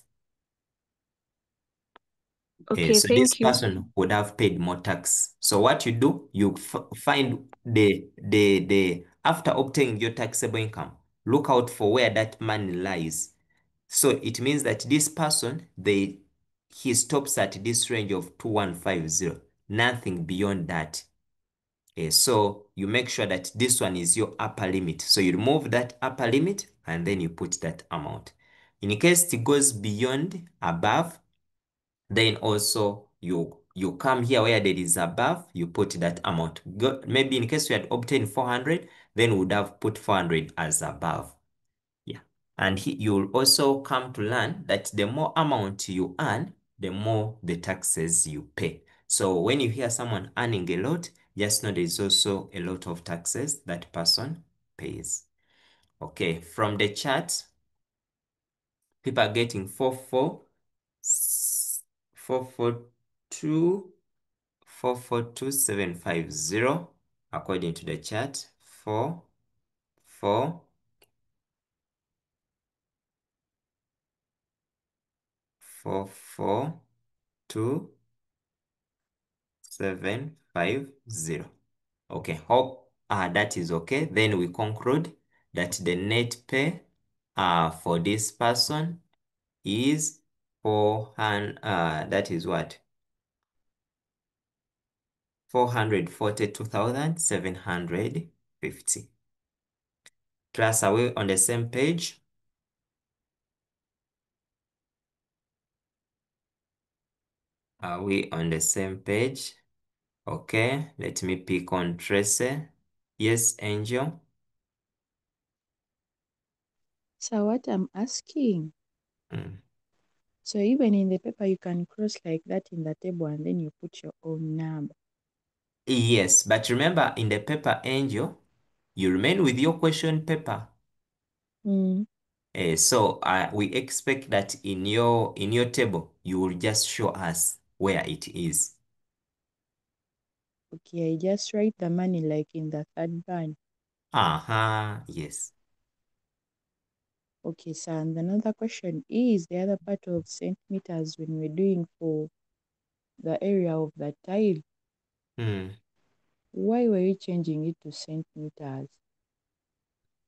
Okay, So this thank you. person would have paid more tax. So what you do, you find after obtaining your taxable income, look out for where that money lies. So it means that this person, he stops at this range of 2150, nothing beyond that. So you make sure that this one is your upper limit. So you remove that upper limit and then you put that amount. In case it goes beyond above, then also you come here where there is above, you put that amount. Maybe in case you had obtained 400, then we would have put 400 as above. Yeah. And you'll also come to learn that the more amount you earn, the more the taxes you pay. So when you hear someone earning a lot, just know there's also a lot of taxes that person pays. Okay, from the chart, people are getting 442,750 according to the chart. 442,750. Okay, hope that is okay. Then we conclude that the net pay for this person is 400. That is what? 442,750. Class, are we on the same page? Are we on the same page? Okay, let me pick on Tracy. Yes, Angel? So what I'm asking, Mm. so even in the paper you can cross like that in the table and then you put your own number. Yes, but remember in the paper, Angel, you remain with your question paper. Mm. So we expect that in your table, you will just show us where it is. Okay, I just write the money like in the third band. Yes. Okay, so and another question is the other part of centimeters when we're doing for the area of the tile. Why were you changing it to centimeters?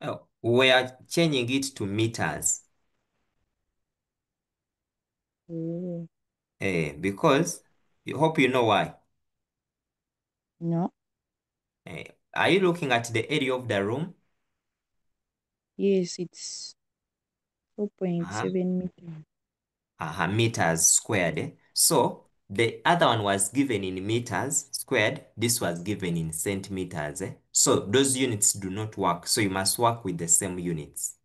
Oh, we are changing it to meters. Oh, Because I hope you know why. no. Are you looking at the area of the room? Yes, it's 4.7 meters. Meters squared. So the other one was given in meters squared. This was given in centimeters. So those units do not work. So you must work with the same units.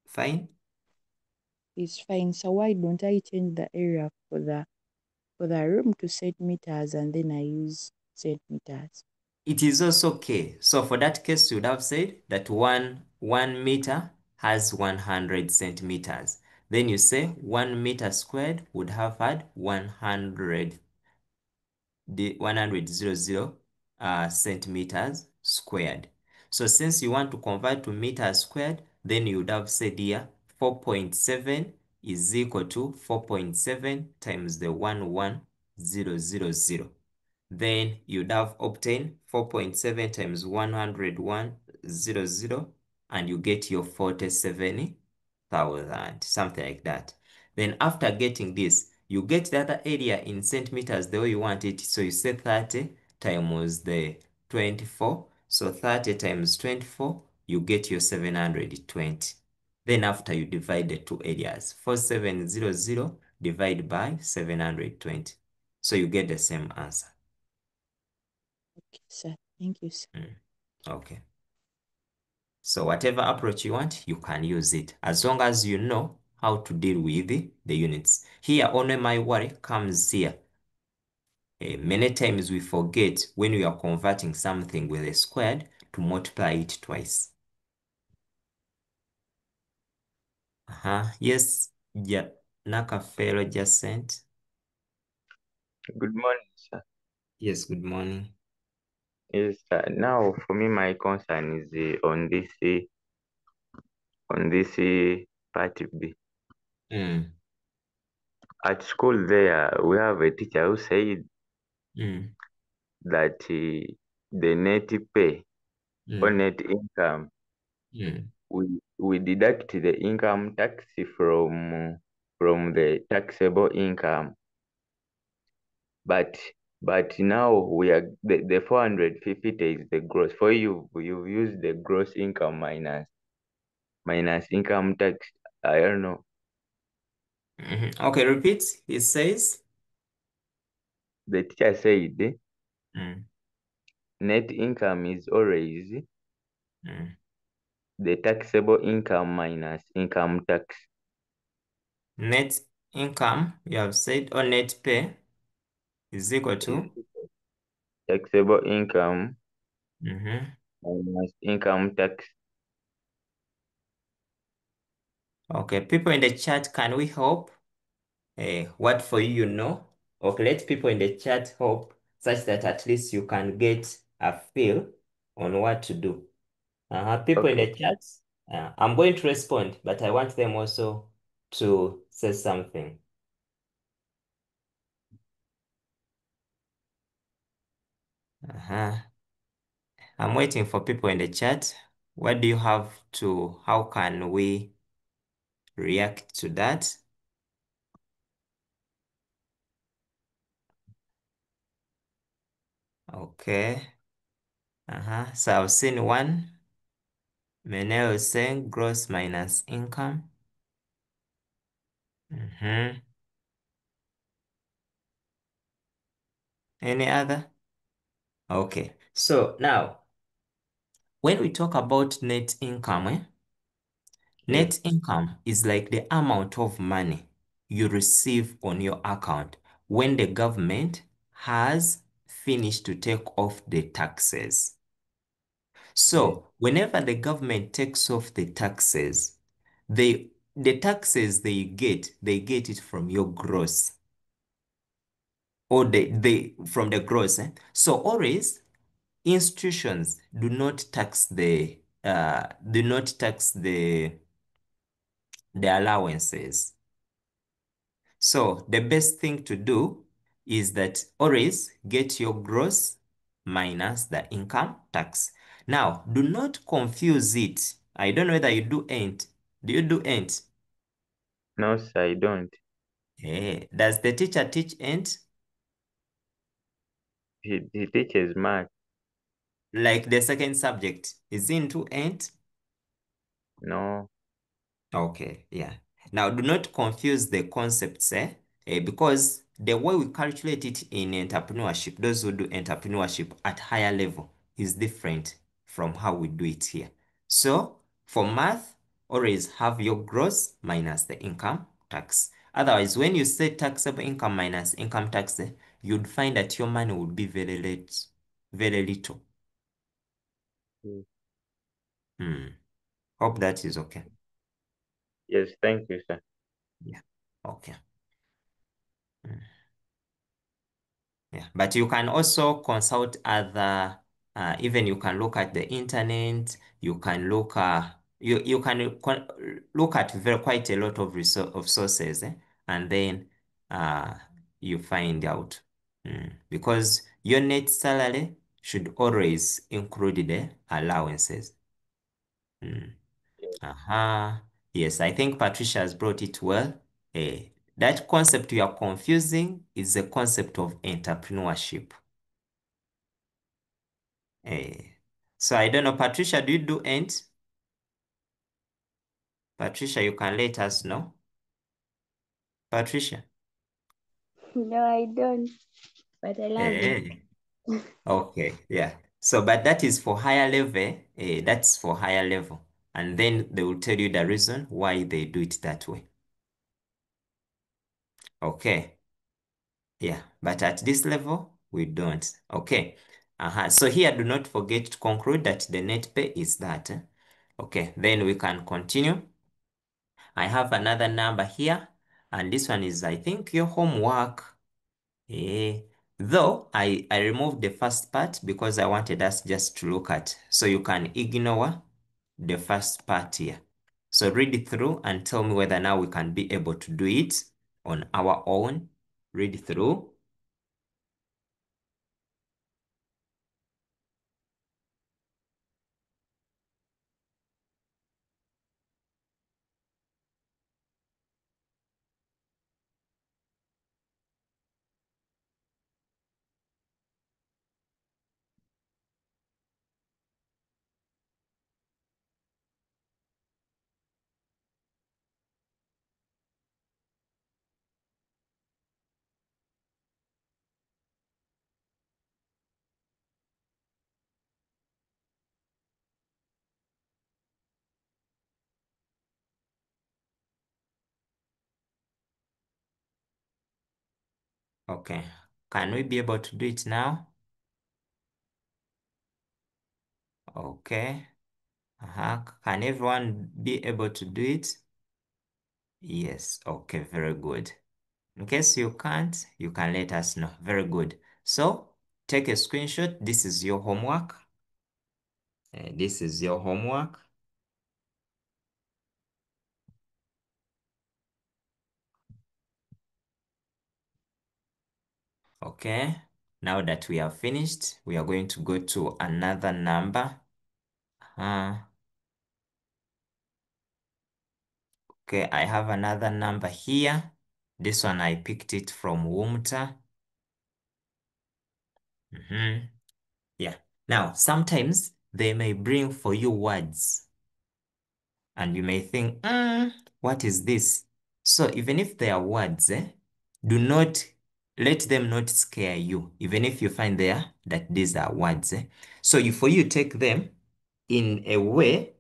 Fine? It's fine. So why don't I change the area for the room to centimeters and then I use centimeters? It is also okay. So for that case, you would have said that one meter has 100 centimeters. Then you say 1 meter squared would have had 100 centimeters squared. So since you want to convert to meters squared, then you would have said here 4.7 is equal to 4.7 times the 11000. Then you'd have obtained 4.7 times 100,100, and you get your 47,000, something like that. Then after getting this, you get the other area in centimeters the way you want it. So you say 30 times the 24. So 30 times 24, you get your 720. Then after you divide the two areas, 4700 divided by 720. So you get the same answer. Okay, sir. Thank you, sir. Okay. So whatever approach you want, you can use it as long as you know how to deal with the units. Here, only my worry comes here. Many times we forget when we are converting something with a squared to multiply it twice. Yes, yeah. Nakafero just sent. Good morning, sir. Yes, good morning. Yes, sir. Now, for me, my concern is on this part B. At school, there we have a teacher who said that the net pay or net income, we deduct the income tax from the taxable income. But now we are the 450 is the gross. For you've used the gross income minus income tax. I don't know. Okay, repeat. It says The teacher said net income is always the taxable income minus income tax. net income, you have said, or net pay is equal to Taxable income minus income tax. Okay, people in the chat, can we help? What for you, you know? Okay, let people in the chat help such that at least you can get a feel on what to do. People in Okay. the chat, I'm going to respond, but I want them also to say something. I'm waiting for people in the chat. What do you have to, how can we react to that? Okay. So I've seen one. Menel is saying gross minus income. Any other? Okay. So now, when we talk about net income, net income is like the amount of money you receive on your account when the government has finished to take off the taxes. So whenever the government takes off the taxes, the taxes they get it from your gross, or from the gross. So always institutions do not tax the allowances. So the best thing to do is that always get your gross minus the income tax. Now, do not confuse it. I don't know whether you do ain't. Do you do ain't? No, sir, I don't. Does the teacher teach ain't? He teaches math. Like the second subject, is into ain't? No. Okay, yeah. Now, do not confuse the concepts, because the way we calculate it in entrepreneurship, those who do entrepreneurship at higher level, is different from how we do it here. So, for math, always have your gross minus the income tax. Otherwise, when you say taxable income minus income tax, you'd find that your money would be very late, very little. Hope that is okay. Yes, thank you, sir. Yeah, okay. Yeah, but you can also consult other, even you can look at the internet, you can look you can look at quite a lot of sources, and then you find out. Because your net salary should always include the allowances. Yes, I think Patricia has brought it well. That concept you are confusing is the concept of entrepreneurship. So I don't know, Patricia, do you do ent? Patricia, you can let us know. Patricia. No, I don't. But I love it. Okay, yeah. So, but that is for higher level. That's for higher level. And then they will tell you the reason why they do it that way. Okay. Yeah, but at this level, we don't. Okay. So here, do not forget to conclude that the net pay is that. Okay, then we can continue. I have another number here, and this one is, I think, your homework. Though I removed the first part because I wanted us just to look at, so you can ignore the first part here. So read it through and tell me whether now we can be able to do it on our own. Read it through. Okay, can we be able to do it now? Okay. Can everyone be able to do it? Yes, okay, very good. In case you can't, you can let us know. Very good. So, take a screenshot. This is your homework. This is your homework. Okay, now that we have finished, we are going to go to another number. Okay, I have another number here. This one I picked it from Umta. Yeah. Now, sometimes they may bring for you words, and you may think, what is this? So even if they are words, do not let them not scare you, even if you find there that these are words. So for you take them in a way,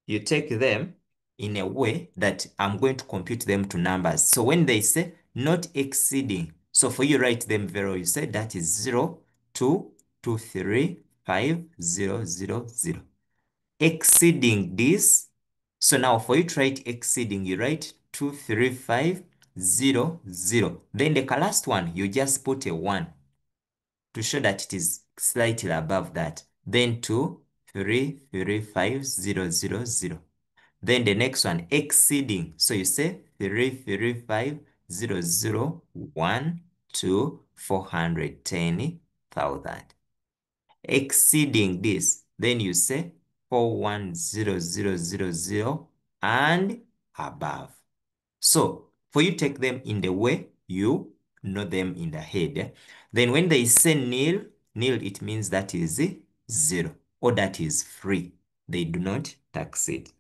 you take them in a way that I'm going to compute them to numbers. So when they say not exceeding, so for you write them very well, you say that is 0, 2, 2, 3, 5, 0, 0, 0. Exceeding this, so now for you to write exceeding, you write 2, 3, 5, 0, 0. Then the last one, you just put a 1 to show that it is slightly above that. Then 2, 3, 3, 5, 0, 0, 0. Then the next one, exceeding. So you say 3, 3, 5, 0, 0, 1, 2, 410,000. Exceeding this, then you say 410,000 and above. So for you take them in the way you know them in the head. Then when they say nil, nil, it means that is 0 or that is free. They do not tax it.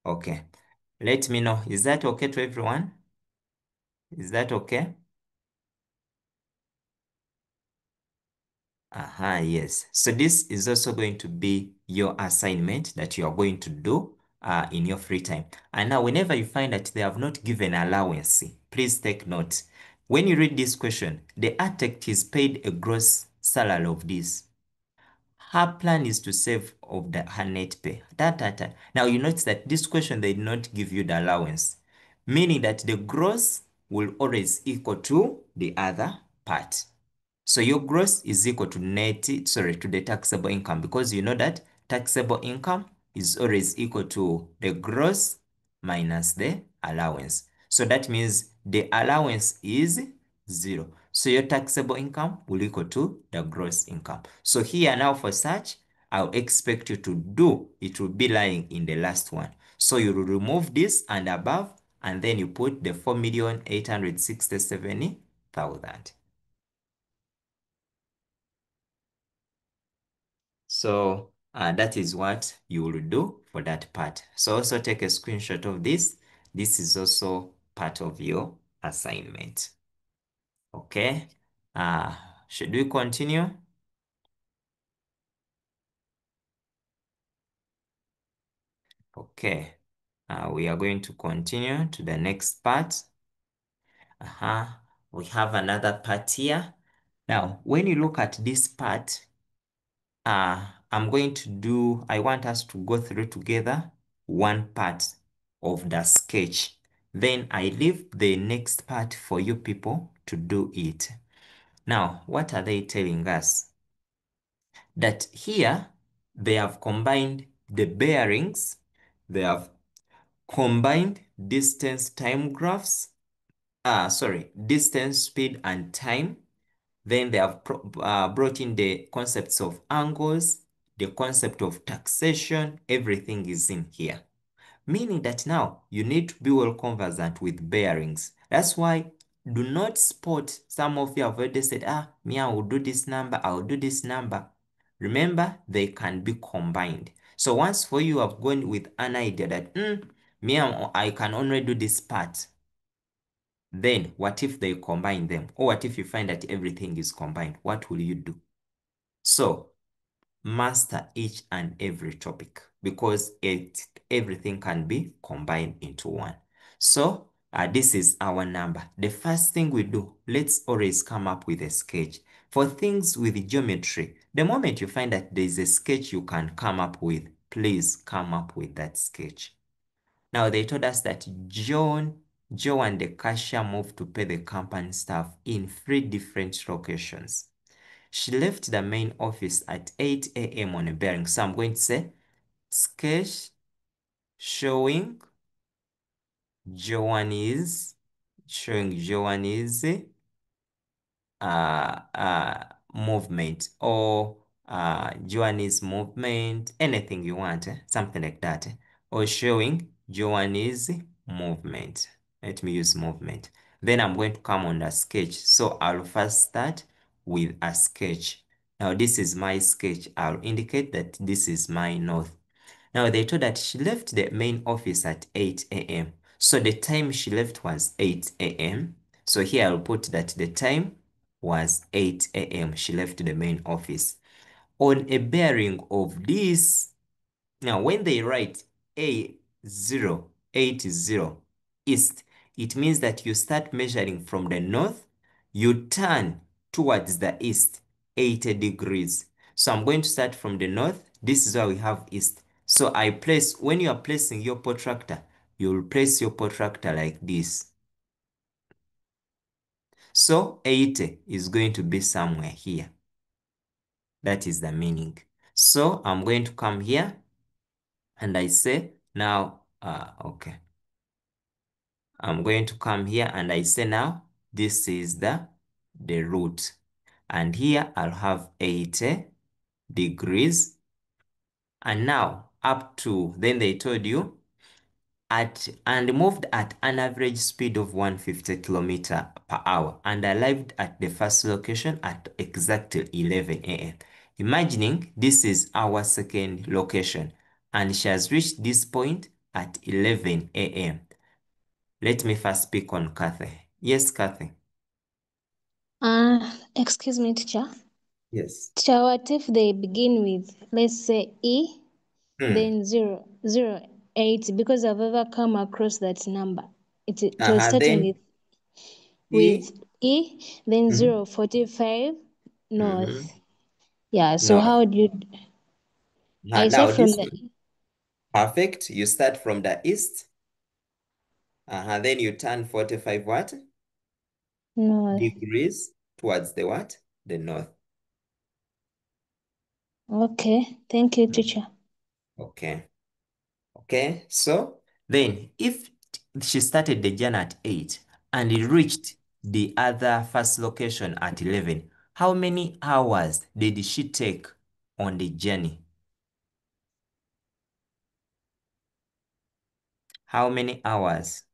Okay. Let me know. Is that okay to everyone? Is that okay? Yes. So this is also going to be your assignment that you are going to do in your free time. And now whenever you find that they have not given allowance, please take note. When you read this question, the architect is paid a gross salary of this. Her plan is to save of her net pay. Now you notice that this question, they did not give you the allowance, meaning that the gross will always equal to the other part. So your gross is equal to to the taxable income, because you know that taxable income is always equal to the gross minus the allowance. So that means the allowance is 0. So your taxable income will equal to the gross income. So here now for such, I'll expect you to do, it will be lying in the last one. So you will remove this and above, and then you put the 4,867,000. So that is what you will do for that part. So also take a screenshot of this. This is also part of your assignment. Okay. Should we continue? Okay. We are going to continue to the next part. We have another part here. Now, when you look at this part, I want us to go through together one part of the sketch. Then I leave the next part for you people to do it. Now, what are they telling us? That here, they have combined the bearings, they have combined distance, time graphs, distance, speed, and time. Then they have brought in the concepts of angles, the concept of taxation, everything is in here. Meaning that now you need to be well conversant with bearings. That's why do not spot, some of you have already said, me, I will do this number, I will do this number. Remember, they can be combined. So once for you have gone with an idea that, I can only do this part. Then what if they combine them? Or what if you find that everything is combined? What will you do? So master each and every topic, because everything can be combined into one. So this is our number. The first thing we do, let's always come up with a sketch. For things with geometry, the moment you find that there is a sketch you can come up with, please come up with that sketch. Now they told us that Joe and the cashier moved to pay the company staff in 3 different locations. She left the main office at 8 a.m. on a bearing. So I'm going to say sketch showing Joanne's movement, or Joanne's movement, anything you want, something like that, or showing Joanne's movement. Let me use movement. Then I'm going to come on a sketch. So I'll first start with a sketch. Now this is my sketch. I'll indicate that this is my north. Now they told that she left the main office at 8 a.m. So the time she left was 8 a.m. So here I'll put that the time was 8 a.m. She left the main office. On a bearing of this, now when they write A080 east, it means that you start measuring from the north, you turn towards the east 80 degrees. So I'm going to start from the north. This is where we have east. So I place, when you are placing your protractor, you will place your protractor like this. So 80 is going to be somewhere here. That is the meaning. So I'm going to come here and I say now, okay. I'm going to come here and I say now, this is the root. And here I'll have 80 degrees. And now up to, then they told you, and moved at an average speed of 150 kilometers per hour and arrived at the first location at exactly 11 a.m. Imagining this is our second location and she has reached this point at 11 a.m. Let me first speak on Kathy. Yes, Kathy. Excuse me, teacher. Yes. Teacher, what if they begin with, let's say, E, then 008, because I've ever come across that number. It was starting Then with E, then Mhm. 045 north. Mhm. Yeah, so No. how would you... I Now start from this the one. Perfect. You start from the east. Then you turn 45 what? north. Degrees towards the what? The north. Okay, thank you, teacher. Okay. Okay. So then if she started the journey at 8 and it reached the other first location at 11, how many hours did she take on the journey? How many hours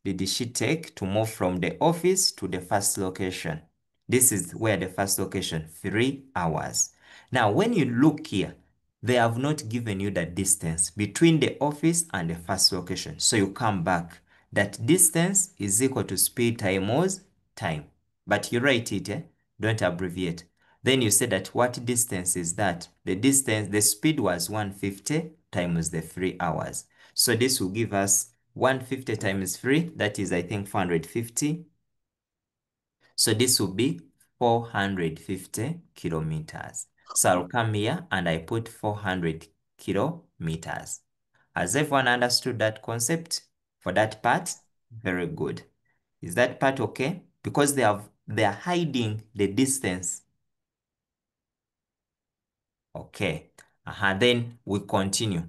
did she take to move from the office to the first location? This is where the first location, 3 hours. Now, when you look here, they have not given you the distance between the office and the first location. So you come back. That distance is equal to speed times time. But you write it, don't abbreviate. Then you say that what distance is that? The distance, the speed was 150 times the 3 hours. So this will give us 150 times 3, that is, I think, 450. So this will be 450 kilometers. So I'll come here and I put 400 kilometers. Has everyone understood that concept for that part? Very good. Is that part okay? Because they are hiding the distance. Okay. Then we continue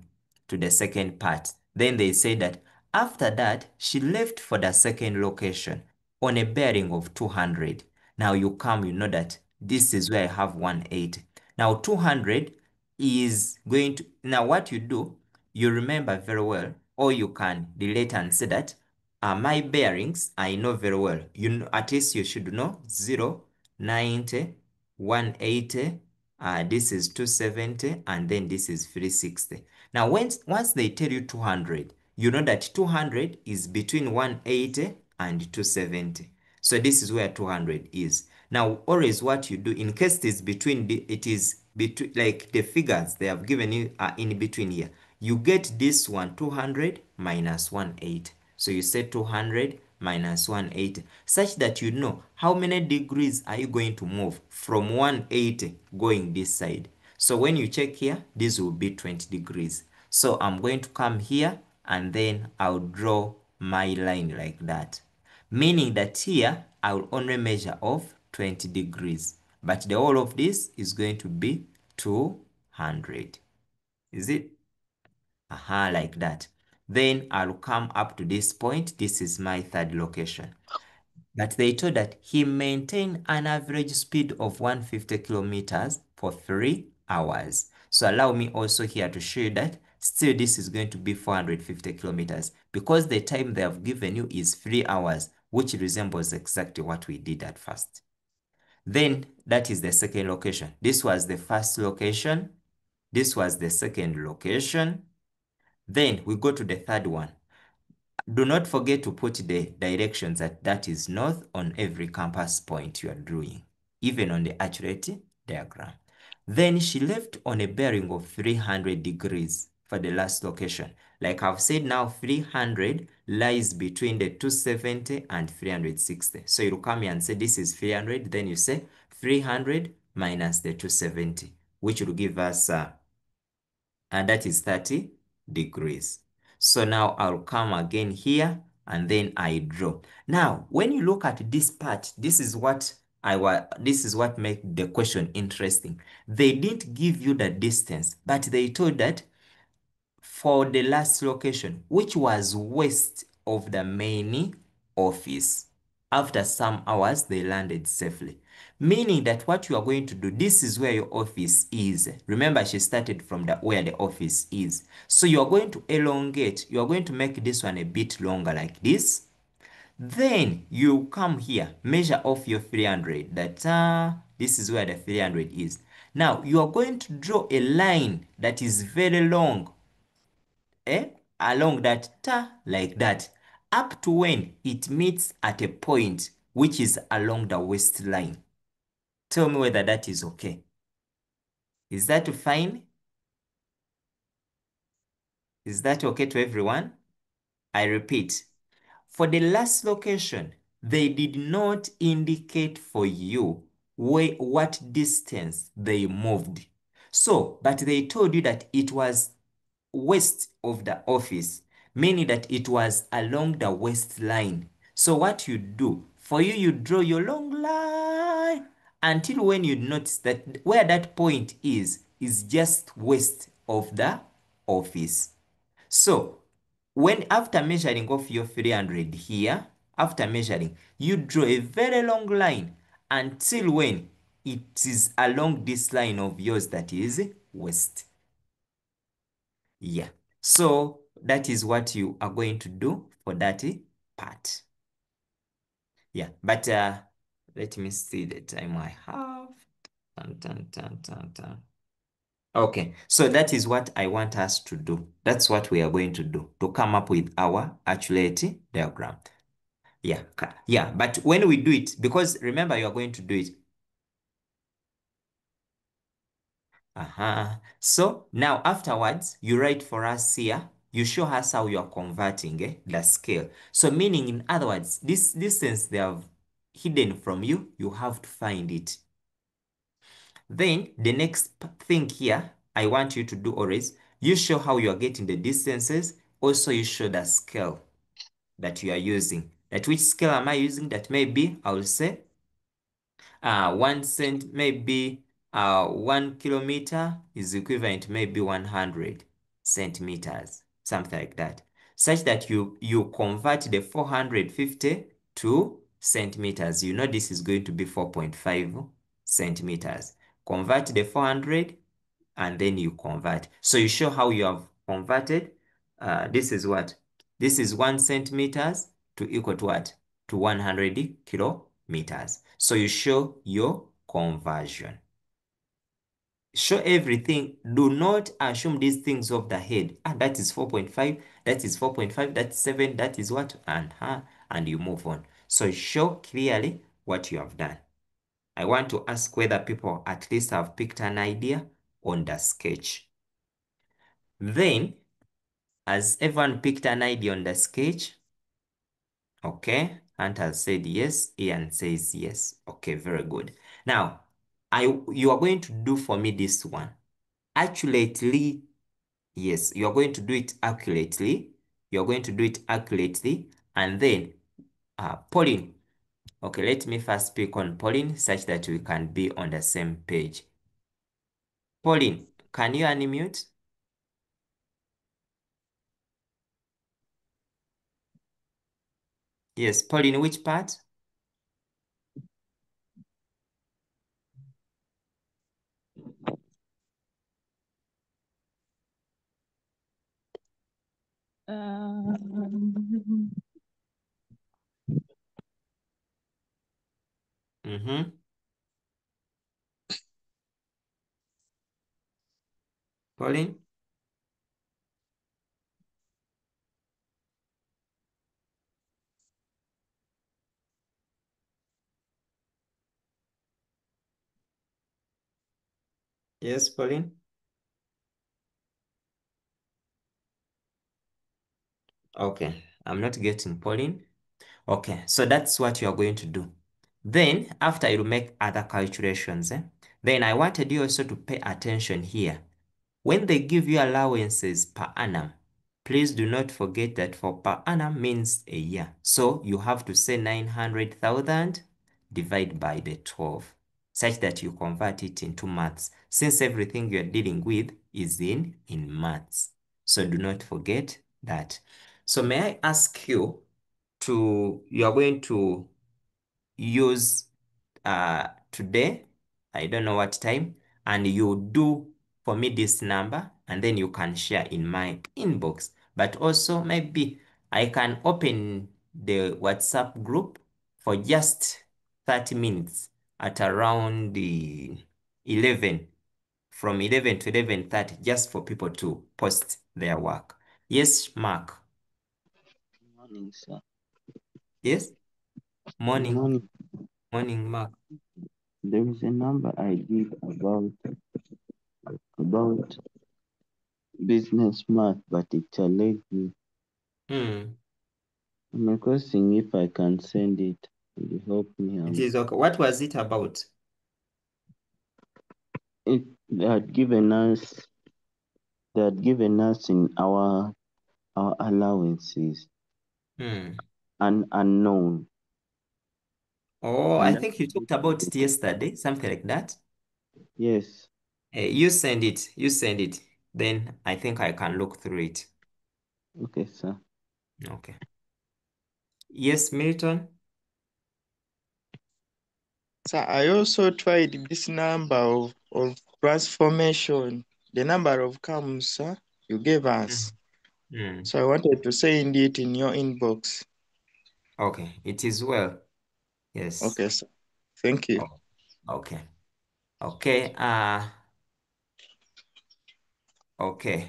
to the second part. Then they say that after that, she left for the second location on a bearing of 200. Now you come, you know that this is where I have 180. Now 200 is going to, now what you do, you remember very well, or you can relate and say that my bearings, I know very well. You know, at least you should know 0, 90, 180, this is 270, and then this is 360. Now, once they tell you 200, you know that 200 is between 180 and 270. So this is where 200 is. Now, always what you do, in case it is between, like the figures they have given you are in between here. You get this one, 200 minus 180. So you say 200 minus 180, such that you know how many degrees are you going to move from 180 going this side. So when you check here, this will be 20 degrees. So I'm going to come here and then I'll draw my line like that. Meaning that here I will only measure off 20 degrees. But the whole of this is going to be 200. Is it? Like that. Then I'll come up to this point. This is my third location. But they told that he maintained an average speed of 150 kilometers for 3 hours. So allow me also here to show you that still this is going to be 450 kilometers because the time they have given you is 3 hours, which resembles exactly what we did at first. Then that is the second location. This was the first location. This was the second location. Then we go to the third one. Do not forget to put the directions that is north on every compass point you are drawing, even on the accurate diagram. Then she left on a bearing of 300 degrees for the last location. Like I've said now, 300 lies between the 270 and 360. So you'll come here and say this is 300, then you say 300 minus the 270, which will give us, and that is 30 degrees. So now I'll come again here and then I draw. Now, when you look at this part, this is what made the question interesting. They didn't give you the distance, but they told that for the last location, which was west of the main office, after some hours, they landed safely. Meaning that what you are going to do, this is where your office is. Remember, she started from where the office is. So you are going to elongate, you are going to make this one a bit longer like this. Then you come here, measure off your 300, that this is where the 300 is. Now you are going to draw a line that is very long, along that like that, up to when it meets at a point which is along the waistline. Tell me whether that is okay. Is that fine? Is that okay to everyone? I repeat, for the last location, they did not indicate for you what distance they moved. So, but they told you that it was west of the office, meaning that it was along the waistline. So what you do, for you, you draw your long line until when you notice that where that point is just west of the office. So when after measuring off your 300 here, after measuring, you draw a very long line until when it is along this line of yours that is west. Yeah. So that is what you are going to do for that part. Yeah. But let me see the time I have. Okay. So that is what I want us to do. That's what we are going to do to come up with our actuality diagram. Yeah. Yeah. But when we do it, because remember you are going to do it. So now afterwards, you write for us here, you show us how you are converting the scale. So meaning, in other words, this distance they have hidden from you, you have to find it. Then the next thing here, I want you to do always, you show how you are getting the distances. Also, you show the scale that you are using. At which scale am I using? That maybe I will say 1 cent, maybe 1 kilometer is equivalent maybe 100 centimeters, something like that, such that you convert the 450 to centimeters. You know this is going to be 4.5 centimeters. Convert the 400 and then you convert. So you show how you have converted. This is what? This is 1 centimeters to equal to what? To 100 kilometers. So you show your conversion. Show everything. Do not assume these things off the head. That is 4.5. That is 4.5. That's 7. That is what? And you move on. So show clearly what you have done. I want to ask whether people at least have picked an idea on the sketch. Then, has everyone picked an idea on the sketch? Okay, Hunter said yes, Ian says yes. Okay, very good. Now, you are going to do for me this one. Accurately, yes, you are going to do it accurately. You are going to do it accurately. And then, Pauline. Okay, let me first speak on Pauline such that we can be on the same page. Pauline, can you unmute? Yes, Pauline, which part? Pauline? Yes, Pauline? Okay, I'm not getting Pauline. Okay, so that's what you are going to do. Then, after you make other calculations, then I wanted you also to pay attention here. When they give you allowances per annum, please do not forget that for per annum means a year. So you have to say 900,000 divided by the 12, such that you convert it into months, since everything you're dealing with is in months. So do not forget that. So may I ask you you are going to use today, I don't know what time, and you do for me this number, and then you can share in my inbox. But also maybe I can open the WhatsApp group for just 30 minutes at around the 11, from 11 to 11:30, just for people to post their work. Yes, Mark. Morning, sir. Yes? Morning. Morning. Morning, Mark. There is a number I give about business math, but it challenged me. I'm requesting if I can send it. Will you help me out? It is okay. What was it about? They had given us in our allowances unknown. Oh, I And think you talked about it yesterday, something like that. yes. You send it. You send it. Then I think I can look through it. Okay, sir. Okay. Yes, Milton. So I also tried this number of transformation, the number of comes you gave us. So I wanted to send it in your inbox. Okay, it is well. Yes. Okay, sir. Thank you. Oh, okay. Okay. Okay.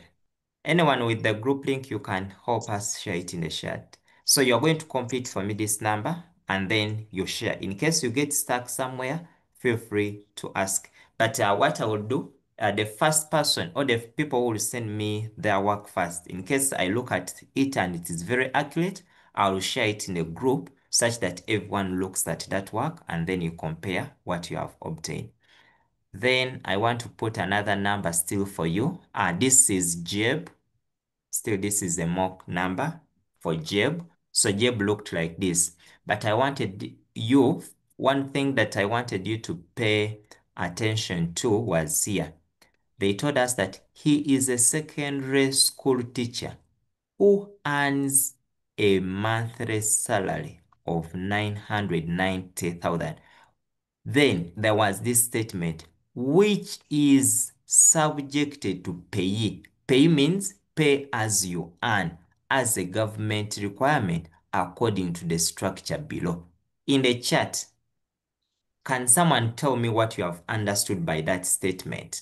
Anyone with the group link, you can help us share it in the chat. So you're going to complete for me this number, and then you share. In case you get stuck somewhere, feel free to ask. But what I will do, the first person or the people who will send me their work first, in case I look at it and it is very accurate, I will share it in a group such that everyone looks at that work, and then you compare what you have obtained. Then I want to put another number still for you. This is Jjeb. Still, this is a mock number for Jjeb. So Jjeb looked like this. But I wanted you, one thing that I wanted you to pay attention to was here. They told us that he is a secondary school teacher who earns a monthly salary of 990,000. Then there was this statement, which is subjected to payee. Pay means pay as you earn, as a government requirement according to the structure below. In the chat, can someone tell me what you have understood by that statement?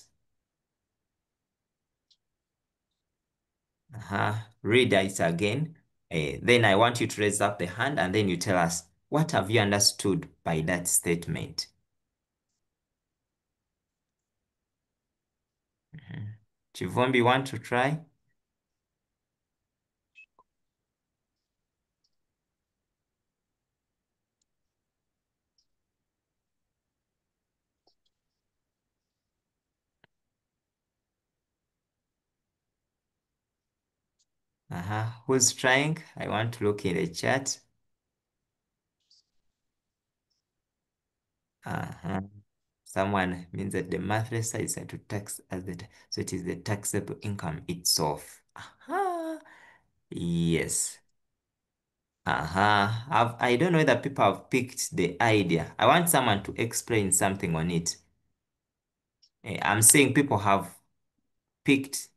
Read it again. Then I want you to raise up the hand, and then you tell us, what have you understood by that statement? Chivombi, want to try? Who's trying? I want to look in the chat. Someone means that the monthly size to tax as so it is the taxable income itself. Yes. I don't know whether people have picked the idea. I want someone to explain something on it. I'm saying people have picked.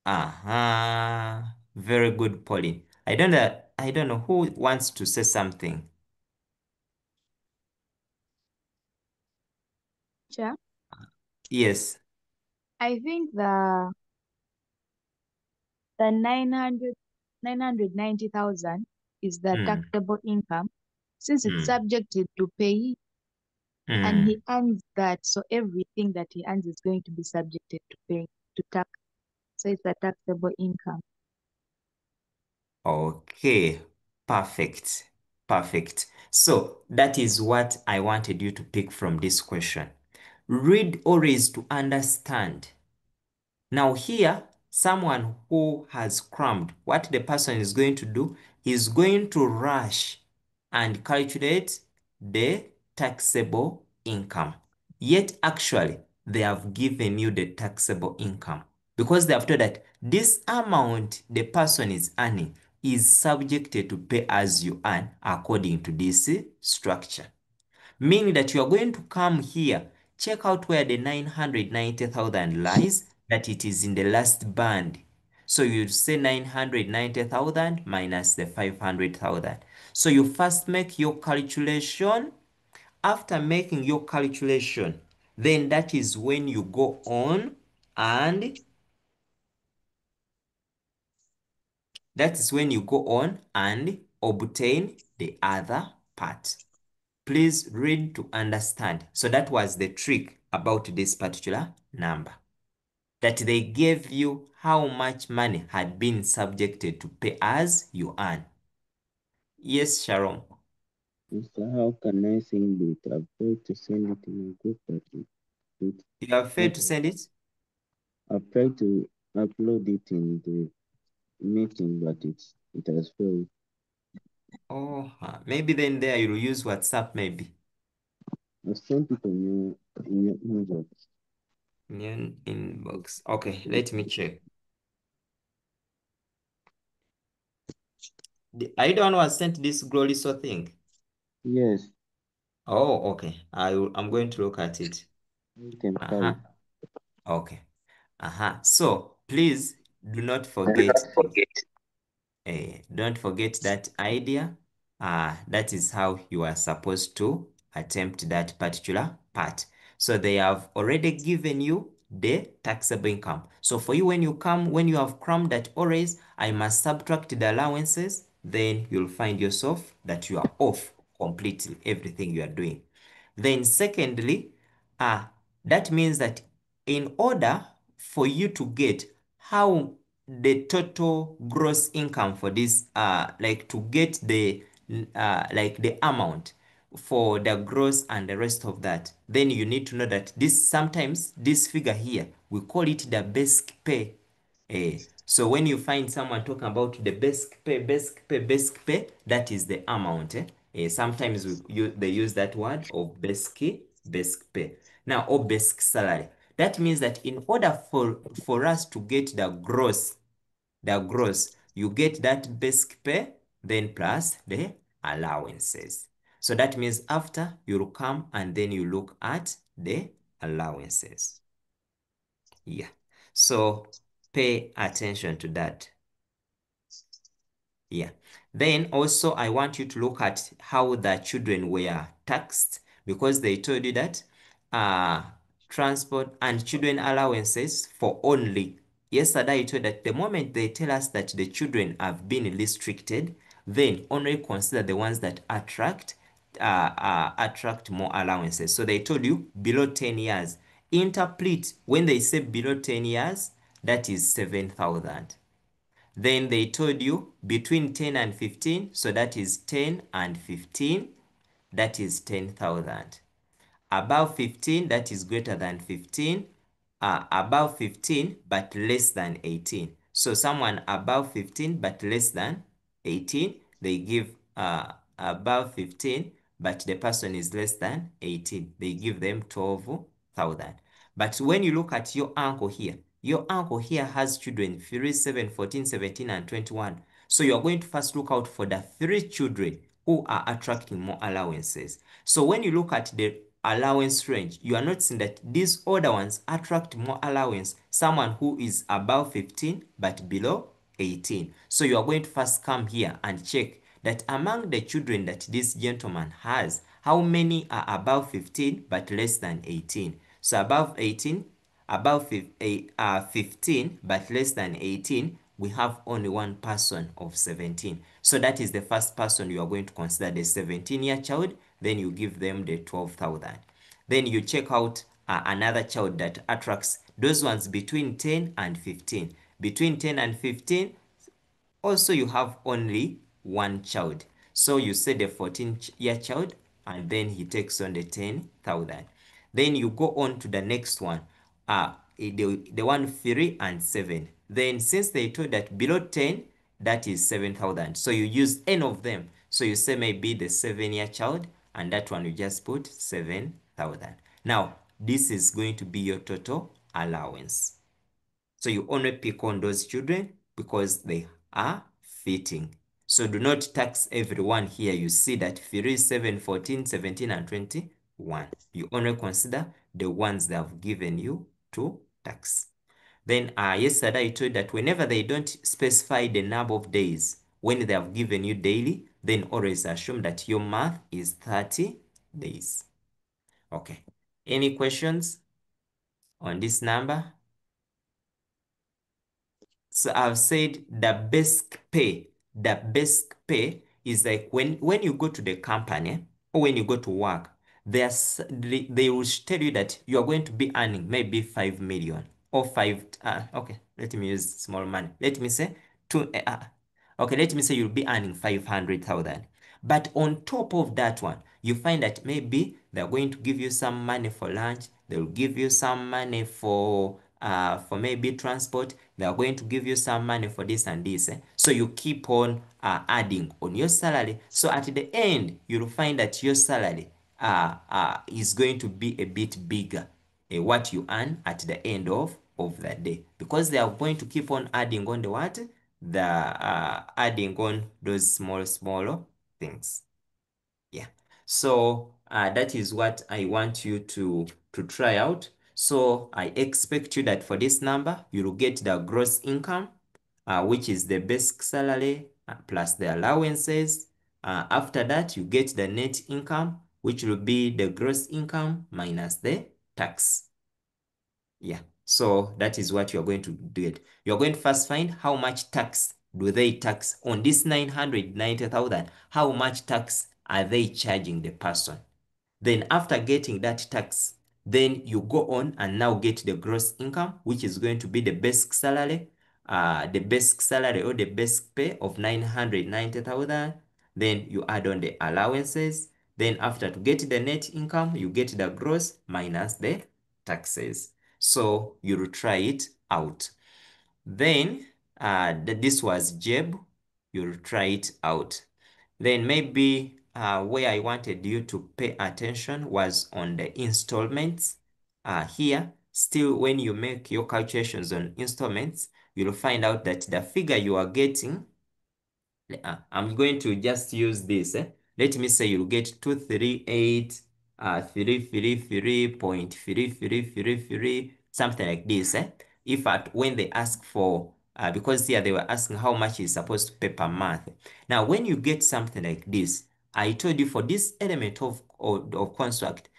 Very good, Pauline. I don't know who wants to say something. Teacher, Yes. I think the 990,000 is the taxable income, since it's subjected to pay and he earns that, so everything that he earns is going to be subjected to pay to tax. So it's a taxable income. Okay, perfect. Perfect. So that is what I wanted you to pick from this question. Read always to understand. Now here, someone who has crammed, what the person is going to do is going to rush and calculate the taxable income. Yet actually, they have given you the taxable income because they have told that this amount the person is earning is subjected to pay as you earn according to this structure. Meaning that you are going to come here, check out where the 990,000 lies, that it is in the last band. So you say 990,000 minus the 500,000. So you first make your calculation. After making your calculation, then that is when you go on and obtain the other part. Please read to understand. So that was the trick about this particular number. That they gave you how much money had been subjected to pay as you earn. Yes, Sharon. Mister, how can I send it? I've tried to send it in a group, but You have failed to send it? I've tried to upload it in the meeting, but it has failed. Oh, maybe then there you'll use WhatsApp maybe. I sent it in your inbox. In your inbox. Okay, let me check. Are you the one who has sent this glorious thing? Yes. Oh, okay. I'm going to look at it. Okay. So please do not forget this. Don't forget that idea. That is how you are supposed to attempt that particular part. So they have already given you the taxable income. So for you, when you have crammed that always, I must subtract the allowances, then you'll find yourself that you are off completely everything you are doing. Then secondly, that means that in order for you to get how the total gross income for this, like to get the like the amount for the gross and the rest of that, then you need to know that sometimes this figure here, we call it the basic pay. So when you find someone talking about the basic pay, that is the amount. Sometimes they use that word of basic pay. Now, or basic salary. That means that in order for us to get the gross, you get that basic pay, then plus the allowances. So that means after you'll come and then you look at the allowances. Yeah. So pay attention to that. Yeah. Then also I want you to look at how the children were taxed, because they told you that transport and children allowances for only. Yesterday I told that the moment they tell us that the children have been restricted, then only consider the ones that attract more allowances. So they told you below 10 years. Interpret when they say below 10 years, that is 7,000. Then they told you between 10 and 15, so that is 10 and 15, that is 10,000. Above 15, that is greater than 15. Above 15, but less than 18. So someone above 15, but less than 18, they give above 15, but the person is less than 18. They give them 12,000. But when you look at your uncle here has children 3, 7, 14, 17, and 21. So you're going to first look out for the 3 children who are attracting more allowances. So when you look at the allowance range, you are noticing that these other ones attract more allowance. Someone who is above 15 but below 18. So you are going to first come here and check that among the children that this gentleman has, how many are above 15 but less than 18. So above 18, above 15 but less than 18, we have only one person of 17. So that is the first person you are going to consider, the 17-year child. Then you give them the 12,000. Then you check out another child that attracts those ones between 10 and 15. Between 10 and 15, also you have only one child. So you say the 14-year child, and then he takes on the 10,000. Then you go on to the next one, the one 3 and 7. Then since they told that below 10, that is 7,000. So you use n of them. So you say maybe the 7-year child, and that one you just put 7,000. Now, this is going to be your total allowance. So you only pick on those children because they are fitting. So do not tax everyone here. You see that 3, 7, 14, 17, and 21. You only consider the ones they have given you to tax. Then yesterday I told that whenever they don't specify the number of days, when they have given you daily, then always assume that your month is 30 days. Okay. Any questions on this number? So I've said the basic pay is like when you go to the company or when you go to work, they will tell you that you are going to be earning maybe 5 million or okay, let me use small money. Let me say okay, let me say you'll be earning 500,000. But on top of that one, you find that maybe they're going to give you some money for lunch. They'll give you some money for maybe transport. They're going to give you some money for this and this. So you keep on adding on your salary. So at the end, you'll find that your salary is going to be a bit bigger. What you earn at the end of the day, because they are going to keep on adding on adding on those smaller things. Yeah. So that is what I want you to try out. So I expect you that for this number, you will get the gross income, which is the basic salary plus the allowances. After that, you get the net income, which will be the gross income minus the tax. Yeah. So that is what you're going to do it. You're going to first find how much tax do they tax on this 990,000. How much tax are they charging the person? Then after getting that tax, then you go on and now get the gross income, which is going to be the basic salary or the basic pay of 990,000. Then you add on the allowances. Then after to get the net income, you get the gross minus the taxes. So you'll try it out. Then this was Jjeb. You'll try it out. Then maybe where I wanted you to pay attention was on the installments. Here, still when you make your calculations on installments, you'll find out that the figure you are getting, I'm going to just use this. Let me say you'll get 238, 333.3333, something like this. If when they ask for, because here they were asking how much is supposed to pay per month. Now, when you get something like this, I told you for this element of construct,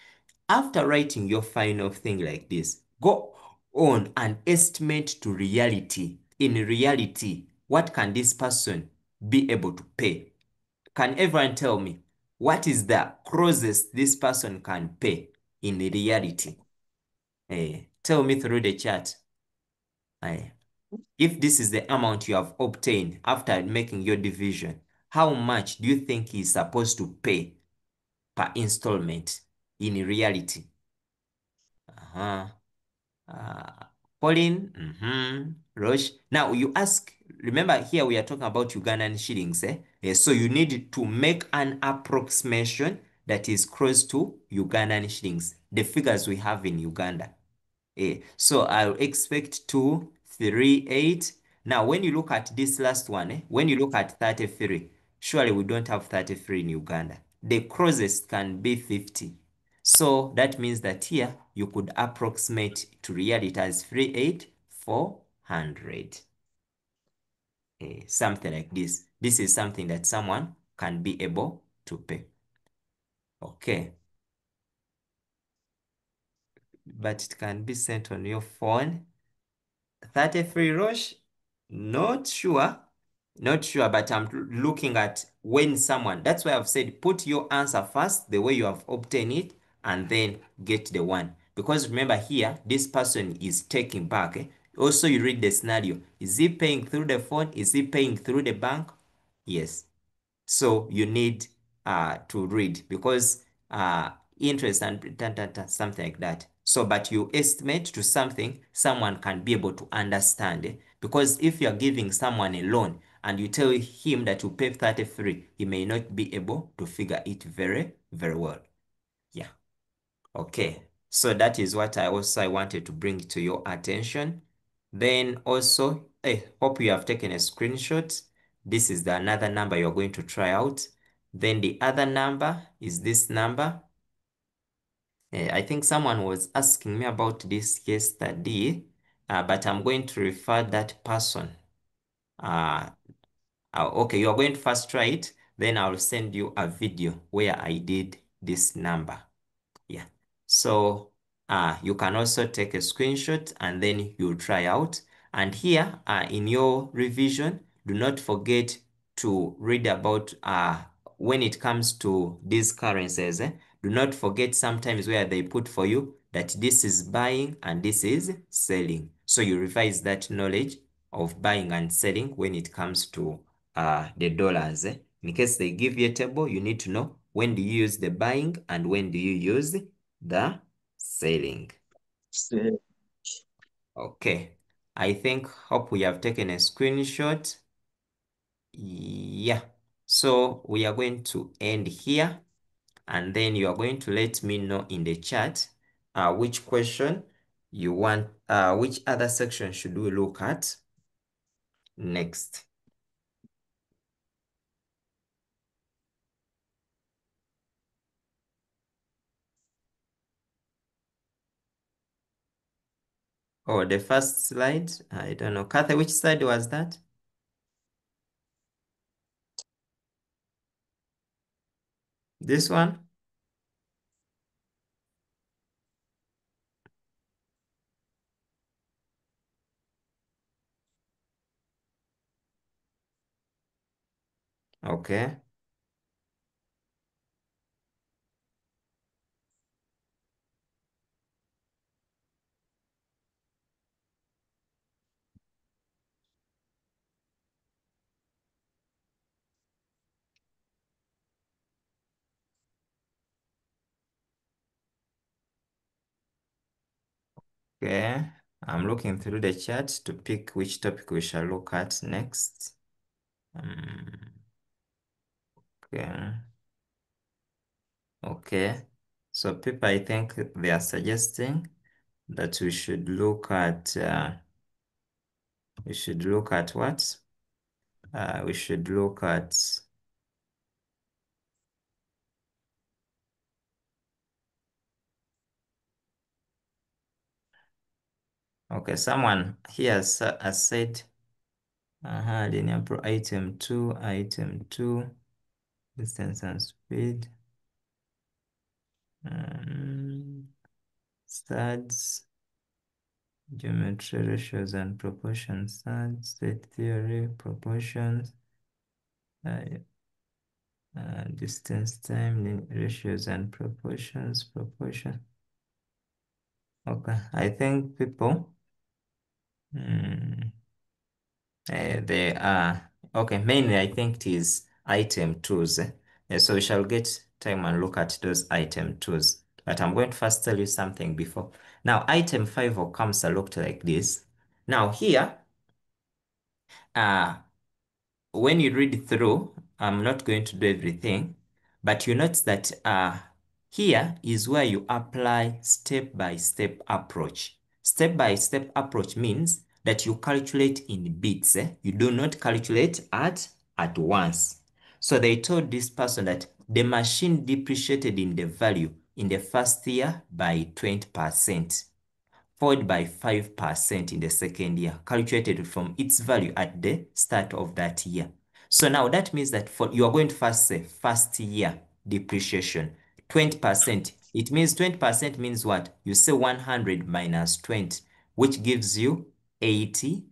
after writing your final thing like this, go on and estimate to reality. In reality, what can this person be able to pay? Can everyone tell me what is the closest this person can pay in reality? Tell me through the chat. If this is the amount you have obtained after making your division, how much do you think he is supposed to pay per installment in reality? Pauline, Roche. Now you ask, remember here we are talking about Ugandan shillings. So you need to make an approximation that is close to Ugandan shillings, the figures we have in Uganda. So I'll expect 238. Now when you look at this last one, when you look at 33, surely we don't have 33 in Uganda. The closest can be 50. So that means that here you could approximate to reality as 3,800. Something like this. This is something that someone can be able to pay. Okay. But it can be sent on your phone. 33 Roche? Not sure. Not sure, but I'm looking at when someone, that's why I've said put your answer first, the way you have obtained it, and then get the one. Because remember here, this person is taking back. Also, you read the scenario. Is he paying through the phone? Is he paying through the bank? Yes. So you need to read because interest and something like that. So, but you estimate to something someone can be able to understand. Because if you're giving someone a loan and you tell him that you pay 33, he may not be able to figure it very, very well. Yeah. Okay. So that is what I wanted to bring to your attention. Then also, I hope you have taken a screenshot. This is another number you're going to try out. Then the other number is this number. I think someone was asking me about this yesterday, but I'm going to refer that person. Okay, you're going to first try it, then I'll send you a video where I did this number. Yeah. So you can also take a screenshot and then you try out. And here in your revision, do not forget to read about when it comes to these currencies. Do not forget sometimes where they put for you that this is buying and this is selling. So you revise that knowledge of buying and selling when it comes to the dollars. In case they give you a table, you need to know when do you use the buying and when do you use the selling. Okay. I hope we have taken a screenshot. Yeah. So we are going to end here and then you are going to let me know in the chat which question you want, which other section should we look at next. Oh, the first slide, I don't know. Kathy, which slide was that? This one? Okay. Okay, I'm looking through the chat to pick which topic we shall look at next. Okay. Okay. So people, I think they are suggesting that we should look at what? We should look at okay, someone here has said linear pro item 2, distance and speed. Studs, geometry, ratios and proportions, studs, state theory, proportions, distance, time, ratios and proportions, Okay, I think people, they are, okay, mainly I think it is item 2s. So we shall get time and look at those item 2s. But I'm going to first tell you something before. Now, item 5 comes looked like this. Now here, when you read through, I'm not going to do everything, but you notice that here is where you apply step-by-step approach. Step-by-step approach means that you calculate in bits. You do not calculate at once. So they told this person that the machine depreciated in the value in the first year by 20%, followed by 5% in the second year, calculated from its value at the start of that year. So now that means that you are going to first say first year depreciation, 20%. It means 20% means what? You say 100 minus 20, which gives you 80%.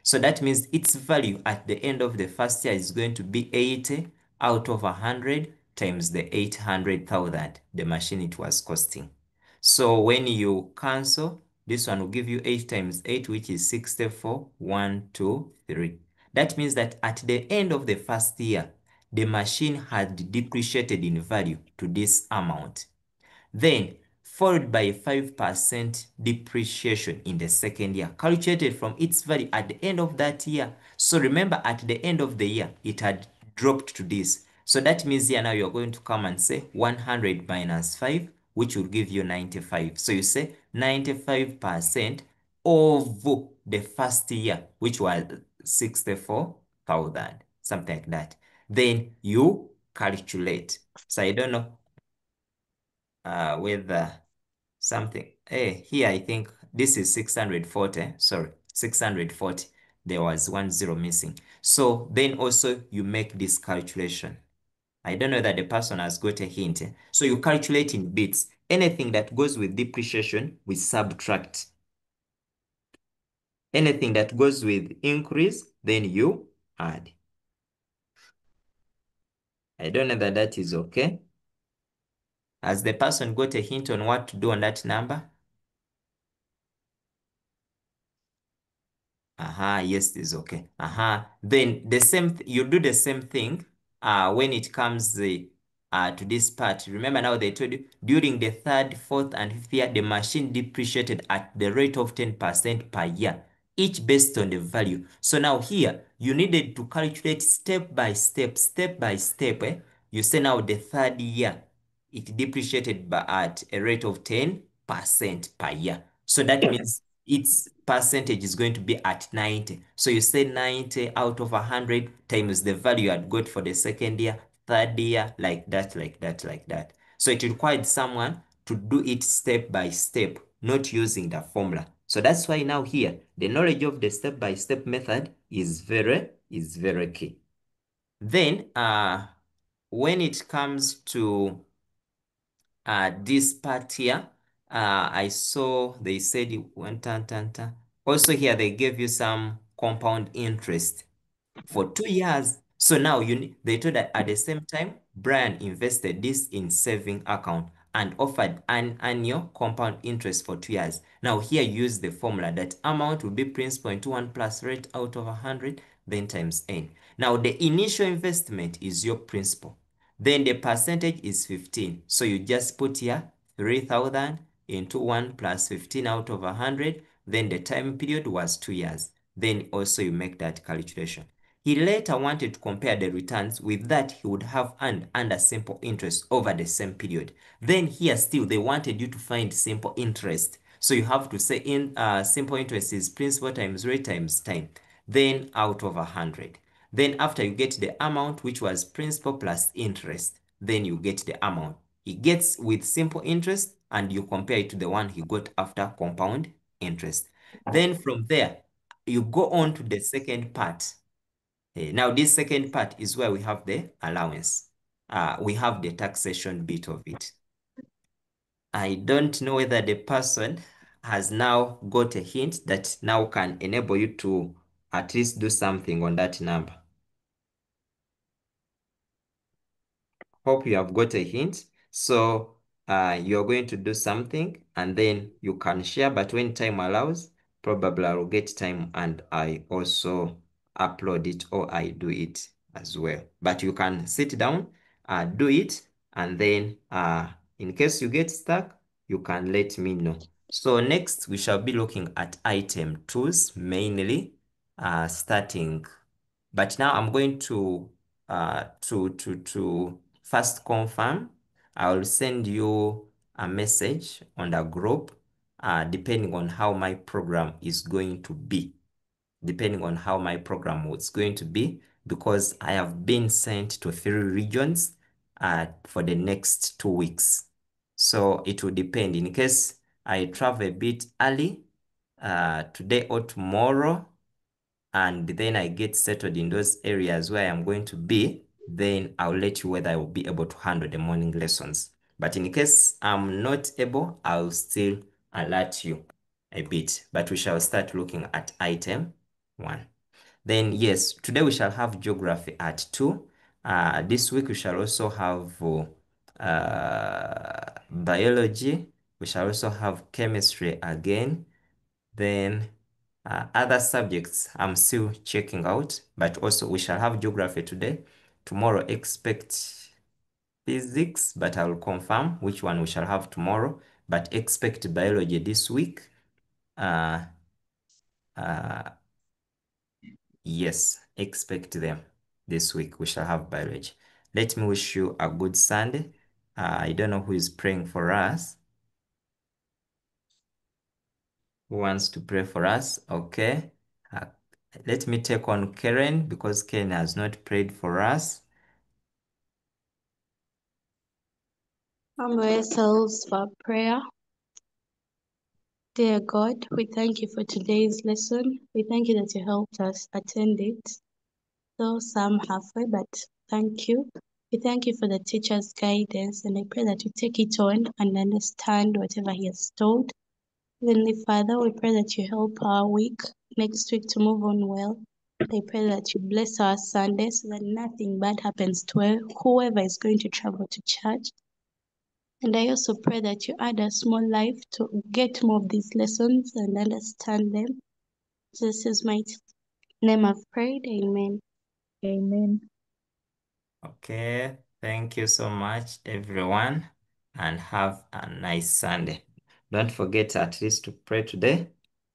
So that means its value at the end of the first year is going to be 80 out of 100 times the 800,000 the machine it was costing. So when you cancel, this one will give you 8 times 8, which is 64, 1, 2, 3. That means that at the end of the first year, the machine had depreciated in value to this amount. Then, followed by 5% depreciation in the second year, calculated from its value at the end of that year. So remember, at the end of the year, it had dropped to this. So that means here now you're going to come and say 100 minus 5, which will give you 95. So you say 95% of the first year, which was 64,000, something like that. Then you calculate. So I don't know with something. Hey, here I think this is 640. Sorry, 640. There was 1 0 missing. So then also you make this calculation. I don't know that the person has got a hint. So you calculate in bits. Anything that goes with depreciation, we subtract. Anything that goes with increase, then you add. I don't know that that is okay. Has the person got a hint on what to do on that number? Yes, this is okay. Then the same, you do the same thing when it comes to this part. Remember now they told you during the third, fourth, and fifth year, the machine depreciated at the rate of 10% per year, each based on the value. So now here, you needed to calculate step by step, You say now the third year, it depreciated at a rate of 10% per year. So that means its percentage is going to be at 90. So you say 90 out of 100 times the value you had got for the second year, third year, like that, like that, like that. So it required someone to do it step by step, not using the formula. So that's why now here, the knowledge of the step-by-step method is very key. Then, when it comes to this part here, I saw they said it went Also here they gave you some compound interest for 2 years. So now they told that at the same time, Brian invested this in saving account and offered an annual compound interest for 2 years. Now here use the formula that amount will be principal into 1 plus rate out of 100, then times n. Now the initial investment is your principal. Then the percentage is 15. So you just put here 3,000 into 1 plus 15 out of 100. Then the time period was 2 years. Then also you make that calculation. He later wanted to compare the returns with that he would have earned under simple interest over the same period. Then here still they wanted you to find simple interest. So you have to say in simple interest is principal times rate times time. Then out of 100. Then after you get the amount, which was principal plus interest, then you get the amount. He gets with simple interest and you compare it to the one he got after compound interest. Then from there, you go on to the second part. Now this second part is where we have the allowance. We have the taxation bit of it. I don't know whether the person has now got a hint that now can enable you to at least do something on that number. Hope you have got a hint. So you're going to do something and then you can share, but when time allows, probably I will get time and I also upload it or I do it as well. But you can sit down, do it, and then in case you get stuck, you can let me know. So next we shall be looking at item tools mainly, starting. But now I'm going to first confirm. I will send you a message on the group, depending on how my program is going to be. Depending on how my program was going to be, because I have been sent to 3 regions for the next 2 weeks. So it will depend. In case I travel a bit early, today or tomorrow, and then I get settled in those areas where I'm going to be, then I'll let you whether I will be able to handle the morning lessons. But in case I'm not able, I'll still alert you a bit. But we shall start looking at item 1. Then yes, today we shall have geography at 2. This week we shall also have biology. We shall also have chemistry again. Then other subjects I'm still checking out, but also we shall have geography today. Tomorrow expect physics, but I will confirm which one we shall have tomorrow. But expect biology this week. Yes, expect them this week. We shall have biology. Let me wish you a good Sunday. I don't know who is praying for us. Who wants to pray for us? Okay. Uh, Let me take on Karen because Karen has not prayed for us. Humble ourselves for prayer. Dear God, we thank you for today's lesson. We thank you that you helped us attend it. Though some halfway, but thank you. We thank you for the teacher's guidance, and I pray that you take it on and understand whatever he has told. Heavenly Father, we pray that you help our week, next week to move on well. I pray that you bless our Sunday so that nothing bad happens to whoever is going to travel to church. And I also pray that you add us more life to get more of these lessons and understand them. This is my name I've prayed. Amen. Amen. Okay. Thank you so much, everyone, and have a nice Sunday. Don't forget at least to pray today.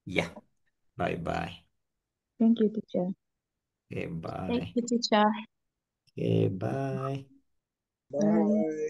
Yeah. Bye-bye. Thank you, teacher. Okay, Thank bye. you, teacher. Okay, bye. Bye.